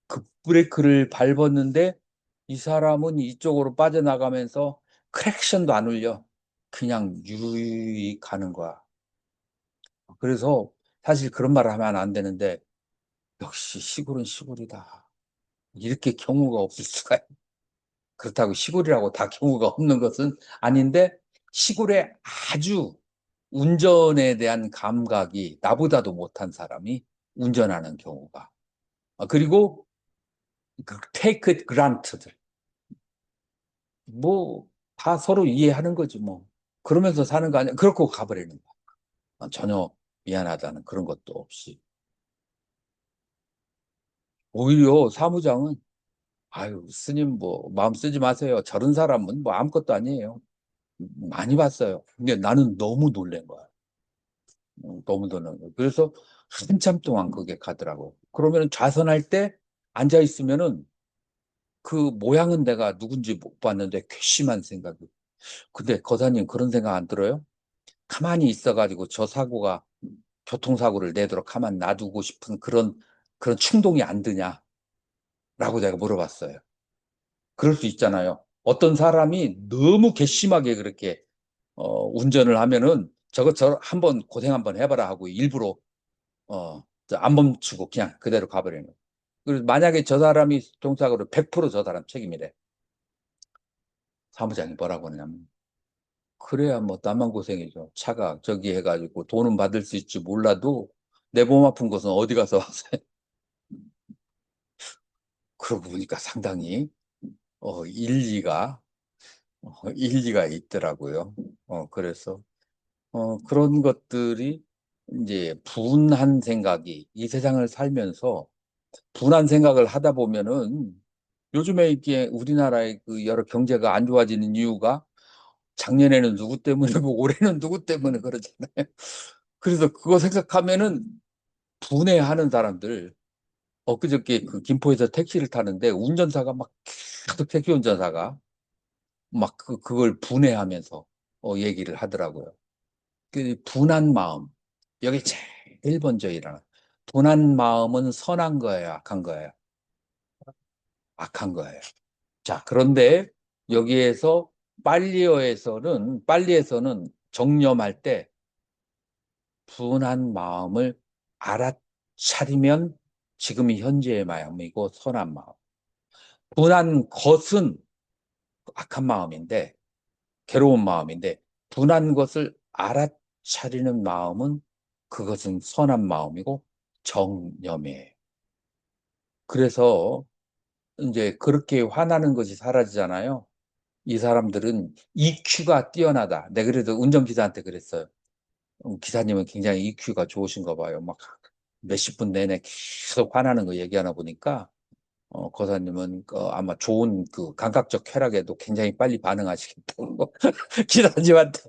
급브레이크를 밟았는데 이 사람은 이쪽으로 빠져나가면서 크랙션도 안 울려. 그냥 유유히 가는 거야. 그래서 사실 그런 말을 하면 안 되는데 역시 시골은 시골이다. 이렇게 경우가 없을 수가 있. 그렇다고 시골이라고 다 경우가 없는 것은 아닌데 시골에 아주 운전에 대한 감각이 나보다도 못한 사람이 운전하는 경우가. 그리고 그 take it granted. 뭐 다 서로 이해하는 거지 뭐. 그러면서 사는 거 아니야. 그렇고 가버리는 거야. 전혀 미안하다는 그런 것도 없이. 오히려 사무장은 아유 스님 뭐 마음 쓰지 마세요. 저런 사람은 뭐 아무것도 아니에요. 많이 봤어요. 근데 나는 너무 놀란 거야. 너무 놀란 거야. 그래서 한참 동안 그게 가더라고. 그러면 좌선할 때 앉아 있으면은 그 모양은 내가 누군지 못 봤는데 괘씸한 생각이. 근데 거사님 그런 생각 안 들어요? 가만히 있어가지고 저 사고가 교통사고를 내도록 가만 놔두고 싶은 그런 충동이 안 드냐라고 내가 물어봤어요. 그럴 수 있잖아요. 어떤 사람이 너무 괘씸하게 그렇게 운전을 하면은 저 한번 고생 한번 해봐라 하고 일부러 안 멈추고 그냥 그대로 가버리는 거예요. 그래서 만약에 저 사람이 교통사고를 100%저 사람 책임이래. 사무장이 뭐라고 하냐면 그래야 뭐 나만 고생이죠. 차가 저기 해가지고 돈은 받을 수 있지 몰라도 내 몸 아픈 것은 어디 가서 와서 그러고 보니까 상당히 일리가 일리가 있더라고요. 그래서 그런 것들이 이제 분한 생각이 이 세상을 살면서 분한 생각을 하다 보면은 요즘에 이게 우리나라의 그 여러 경제가 안 좋아지는 이유가 작년에는 누구 때문이고 올해는 누구 때문에 그러잖아요. 그래서 그거 생각하면은 분해하는 사람들 엊그저께 그 김포에서 택시를 타는데 운전사가 막 계속 택시 운전사가 막 그걸 분해하면서 얘기를 하더라고요. 그 분한 마음 여기 제일 먼저 일어나. 분한 마음은 선한 거예요, 악한 거예요? 악한 거예요. 자, 그런데 여기에서 빨리에서는 정념할 때 분한 마음을 알아차리면 지금이 현재의 마음이고 선한 마음. 분한 것은 악한 마음인데 괴로운 마음인데 분한 것을 알아차리는 마음은 그것은 선한 마음이고 정념이에요. 그래서 이제 그렇게 화나는 것이 사라지잖아요. 이 사람들은 EQ가 뛰어나다. 내가 그래도 운전기사한테 그랬어요. 기사님은 굉장히 EQ가 좋으신가 봐요. 막 몇십 분 내내 계속 화나는 거 얘기하나 보니까 거사님은 아마 좋은 그 감각적 쾌락에도 굉장히 빨리 반응하시겠다고 기사님한테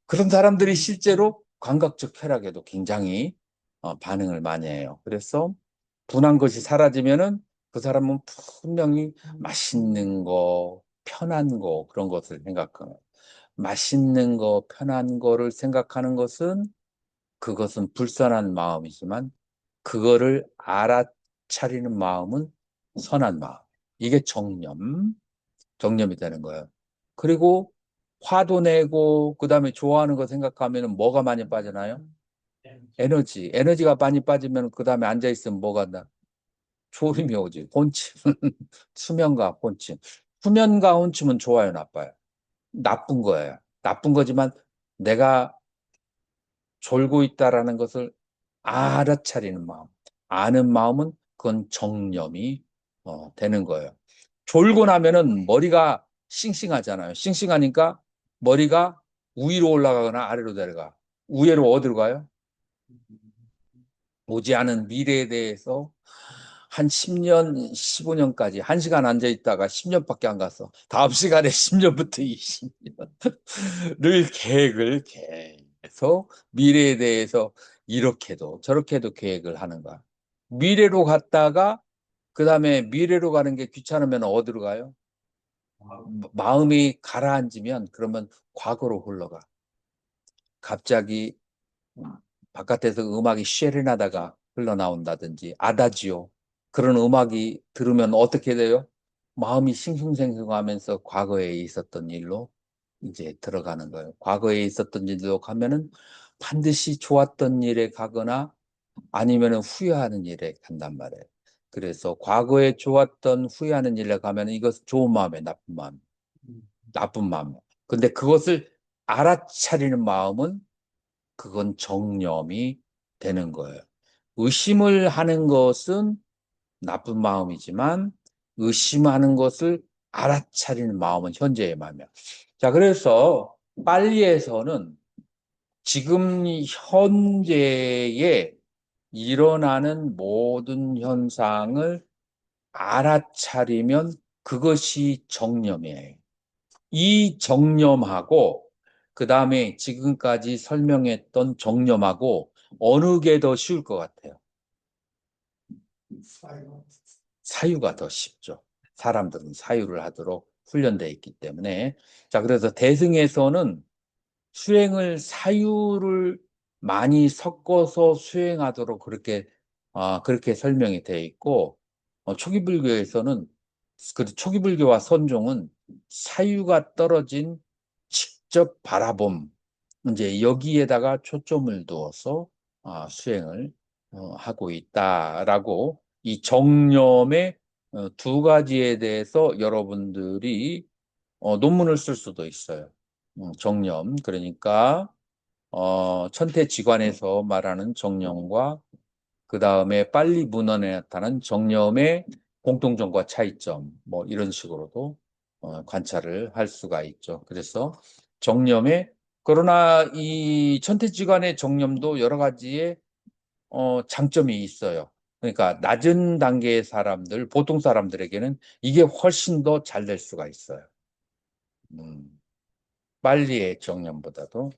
그런 사람들이 실제로 감각적 쾌락에도 굉장히 반응을 많이 해요. 그래서 분한 것이 사라지면은 그 사람은 분명히 맛있는 거, 편한 거 그런 것을 생각하는 맛있는 거, 편한 거를 생각하는 것은 그것은 불선한 마음이지만 그거를 알아차리는 마음은 선한 마음. 이게 정념이 되는 거예요. 그리고 화도 내고 그다음에 좋아하는 거 생각하면 뭐가 많이 빠지나요? 에너지가 많이 빠지면 그다음에 앉아 있으면 뭐가 나? 졸음이 오지. 혼침. 수면과 혼침. 수면과 혼침은 좋아요, 나빠요? 나쁜 거예요. 나쁜 거지만 내가 졸고 있다라는 것을 알아차리는 마음, 아는 마음은 그건 정념이 되는 거예요. 졸고 나면은 머리가 싱싱하잖아요. 싱싱하니까 머리가 위로 올라가거나 아래로 내려가. 위로 어디로 가요? 오지 않은 미래에 대해서 한 10년, 15년까지 1시간 앉아 있다가 10년밖에 안 갔어. 다음 시간에 10년부터 20년을 계획을 계속 미래에 대해서 이렇게도 저렇게도 계획을 하는 거야. 미래로 갔다가 그 다음에 미래로 가는 게 귀찮으면 어디로 가요? 마음이 가라앉으면 그러면 과거로 흘러가. 갑자기 바깥에서 음악이 쉐렌하다가 흘러나온다든지 아다지오 그런 음악이 들으면 어떻게 돼요? 마음이 싱숭생숭하면서 과거에 있었던 일로 이제 들어가는 거예요. 과거에 있었던 일로 가면은 반드시 좋았던 일에 가거나 아니면은 후회하는 일에 간단 말이에요. 그래서 과거에 좋았던 후회하는 일에 가면 이것 좋은 마음에 나쁜 마음, 나쁜 마음. 근데 그것을 알아차리는 마음은 그건 정념이 되는 거예요. 의심을 하는 것은 나쁜 마음이지만 의심하는 것을 알아차리는 마음은 현재의 마음이야. 자, 그래서 빨리에서는 지금 현재에 일어나는 모든 현상을 알아차리면 그것이 정념이에요. 이 정념하고 그 다음에 지금까지 설명했던 정념하고 어느 게 더 쉬울 것 같아요? 사이로. 사유가 더 쉽죠. 사람들은 사유를 하도록 훈련되어 있기 때문에. 자, 그래서 대승에서는 수행을 사유를 많이 섞어서 수행하도록 그렇게 설명이 되어 있고, 초기 불교에서는, 그 초기 불교와 선종은 사유가 떨어진 직접 바라봄, 이제 여기에다가 초점을 두어서 수행을 하고 있다라고 이 정념의 두 가지에 대해서 여러분들이 논문을 쓸 수도 있어요. 정념. 그러니까, 천태지관에서 말하는 정념과 그 다음에 빨리 문헌에 나타난 정념의 공통점과 차이점, 뭐 이런 식으로도 관찰을 할 수가 있죠. 그래서 정념의, 그러나 이 천태지관의 정념도 여러 가지의 장점이 있어요. 그러니까 낮은 단계의 사람들, 보통 사람들에게는 이게 훨씬 더 잘 될 수가 있어요. 음. 빨리의 정념보다도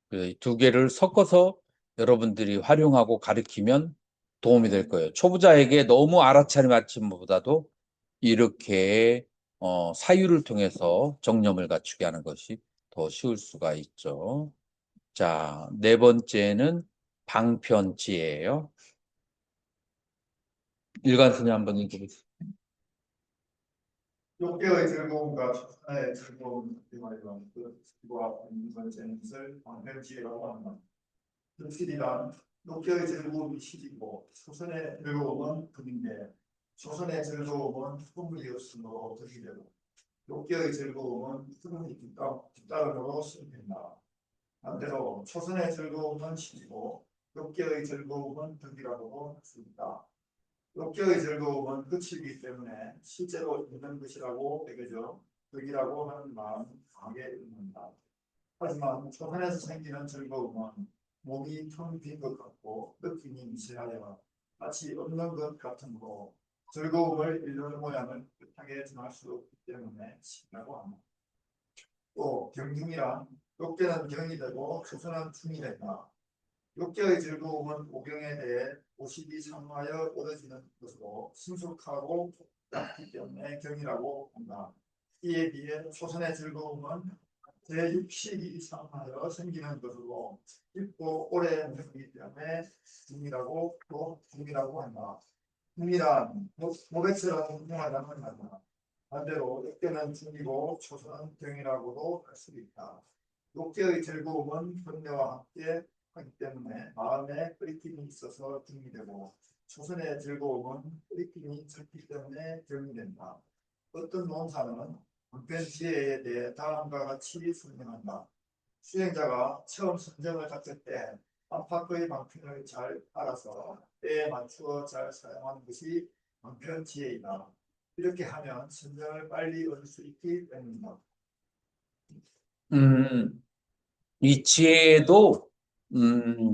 그 두 개를 섞어서 여러분들이 활용하고 가르치면 도움이 될 거예요. 초보자에게 너무 알아차림 맞춤보다도 이렇게 사유를 통해서 정념을 갖추게 하는 것이 더 쉬울 수가 있죠. 자, 네 번째는 방편지예요. 일관순위 한번 읽어보세요. 욕계의 즐거움과 초선의 즐거움 말이란 뜻과 두 번째는 것을 방편지라고 한다. 그 실이란 욕계의 즐거움이 실이고 초선의 즐거움은 득인데 초선의 즐거움은 흠이 없으므로 득이 되고 욕계의 즐거움은 흠이 뒷따름으로 승된다. 반대로 초선의 즐거움은 실이고 욕계의 즐거움은 득이라고도 할 수 있다. 욕계의 즐거움은 끝이기 때문에 실제로 있는 것이라고 여겨져 덕이라고 하는 마음은 강하게 있는다. 하지만 초선에서 생기는 즐거움은 몸이 텅 빈 것 같고 느낌이 미세하여 마치 없는 것 같으므로 즐거움을 이루는 모양을 뜻하게 전할 수 없기 때문에 신이라고 합니다. 또 경중이란 욕계는 경이 되고 초선은 tum이 된다. 욕계의 즐거움은 오경에 대해 오십이 상하여 얻어지는 것으로 신속하고 얕기 때문에 경이라고 한다. 이에 비해 초선의 즐거움은 제60이 상하여 생기는 것으로 깊고 오래 묵기 때문에 중이라고 한다. 중이란 모백스라는 운동하자는 말이다. 반대로 욕계는 중이고 초선은 경이라고도 할 수 있다. 욕계의 즐거움은 번뇌와 함께 하기 때문에 마음에 끓임이 있어서 중이 되고 초선의 즐거움은 끓임이 적기 때문에 경이 된다. 어떤 논사는 방편 지혜에 대해 다음과 같이 설명한다. 수행자가 처음 선정을 닥칠 때 안팎의 방편을 잘 알아서 때에 맞추어 잘 사용하는 것이 방편 지혜이다. 이렇게 하면 선정을 빨리 얻을 수 있기 때문이다. 음, 이 지혜도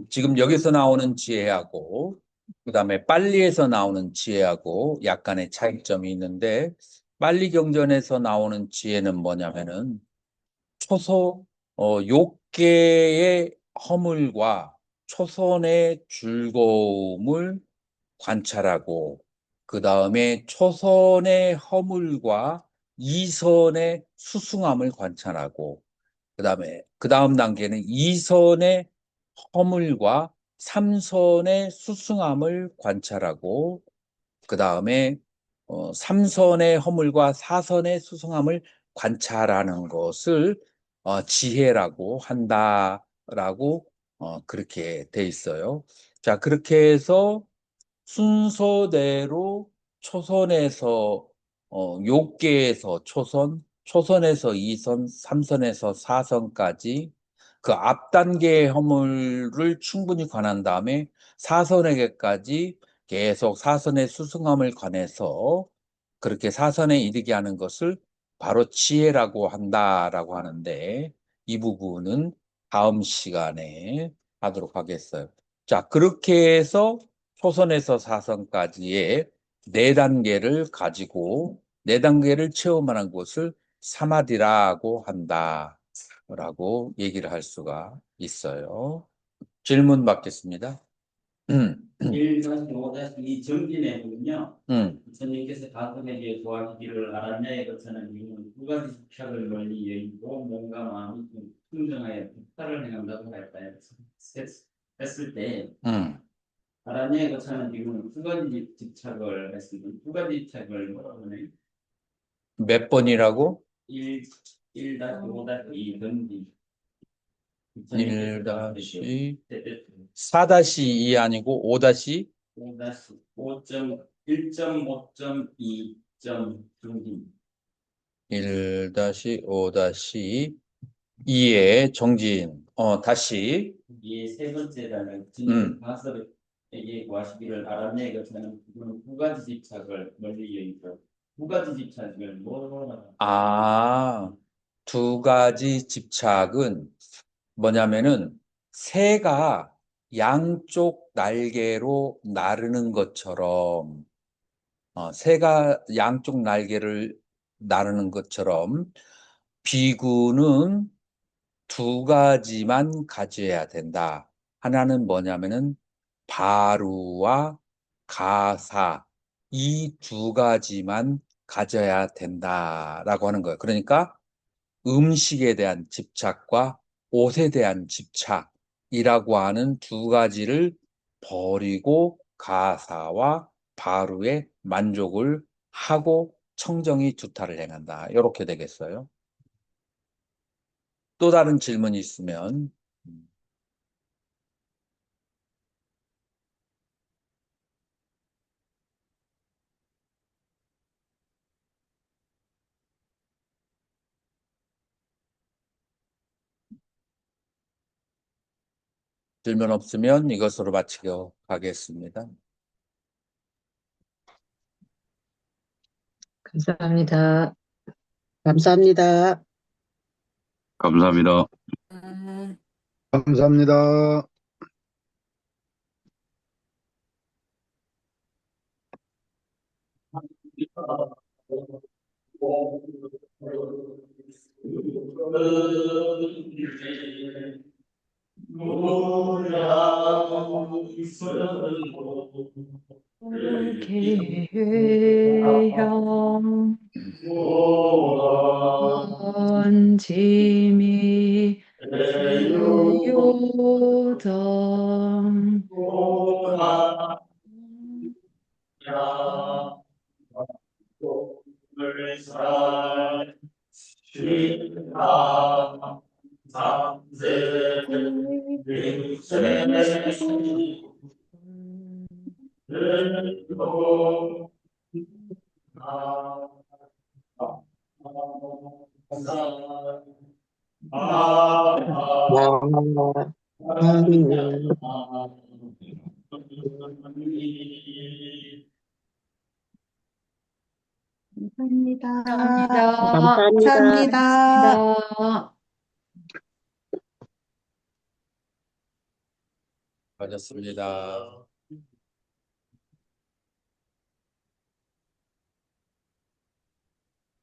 지금 여기서 나오는 지혜하고 그다음에 빨리에서 나오는 지혜하고 약간의 차이점이 있는데 빨리 경전에서 나오는 지혜는 뭐냐면은 욕계의 허물과 초선의 즐거움을 관찰하고 그다음에 초선의 허물과 이선의 수승함을 관찰하고 그다음에 그 다음 단계는 2선의 허물과 3선의 수승함을 관찰하고 그 다음에 3선의 허물과 4선의 수승함을 관찰하는 것을 지혜라고 한다. 라고 그렇게 돼 있어요. 자, 그렇게 해서 순서대로 초선에서 욕계에서 초선, 초선에서 2선, 3선에서 4선까지 그 앞 단계의 허물을 충분히 관한 다음에 4선에게까지 계속 4선의 수승함을 관해서 그렇게 4선에 이르게 하는 것을 바로 지혜라고 한다라고 하는데 이 부분은 다음 시간에 하도록 하겠어요. 자, 그렇게 해서 초선에서 4선까지의 네 단계를 가지고 네 단계를 체험하는 것을 사마디라고 한다라고 얘기를 할 수가 있어요. 질문 받겠습니다. 1-5-2 정진에 보면요. 음. 부처님께서 다섯에게 도와주기를 알았냐에 거쳐는 이유는 두 가지 집착을 멀리 여의고 몸과 마음이 충정하여 불타를 행한다고 했을 때 알았냐에 거쳐는 이유는 두 가지 집착을 했으면 두 가지 집착을 뭐라고 하네? 몇 번이라고? 1-5-2 정진. 4-2 아니고 5-2? 5-1.5.2점 정진. 1-5-2의 정진. 다시. 이게 세 번째 단계 주님 다섯에게 구하시기를 알았네. 그것은 두 가지 집착을 멀리 여기서 두 가지 집착을 뭐라고 하나? 두 가지 집착은 뭐냐면은 새가 양쪽 날개로 나르는 것처럼 새가 양쪽 날개를 나르는 것처럼 비구는 두 가지만 가져야 된다. 하나는 뭐냐면은 바루와 가사 이 두 가지만 가져야 된다라고 하는 거예요. 그러니까 음식에 대한 집착과 옷에 대한 집착이라고 하는 두 가지를 버리고 가사와 바루의 만족을 하고 청정이 두타를 행한다. 이렇게 되겠어요. 또 다른 질문이 있으면 질문 없으면 이것으로 마치고 가겠습니다. 감사합니다. 감사합니다. 감사합니다. 감사합니다. 계회형 원지미 요정 감사합니다. 감사합니다. 감사합니다. 수고하셨습니다.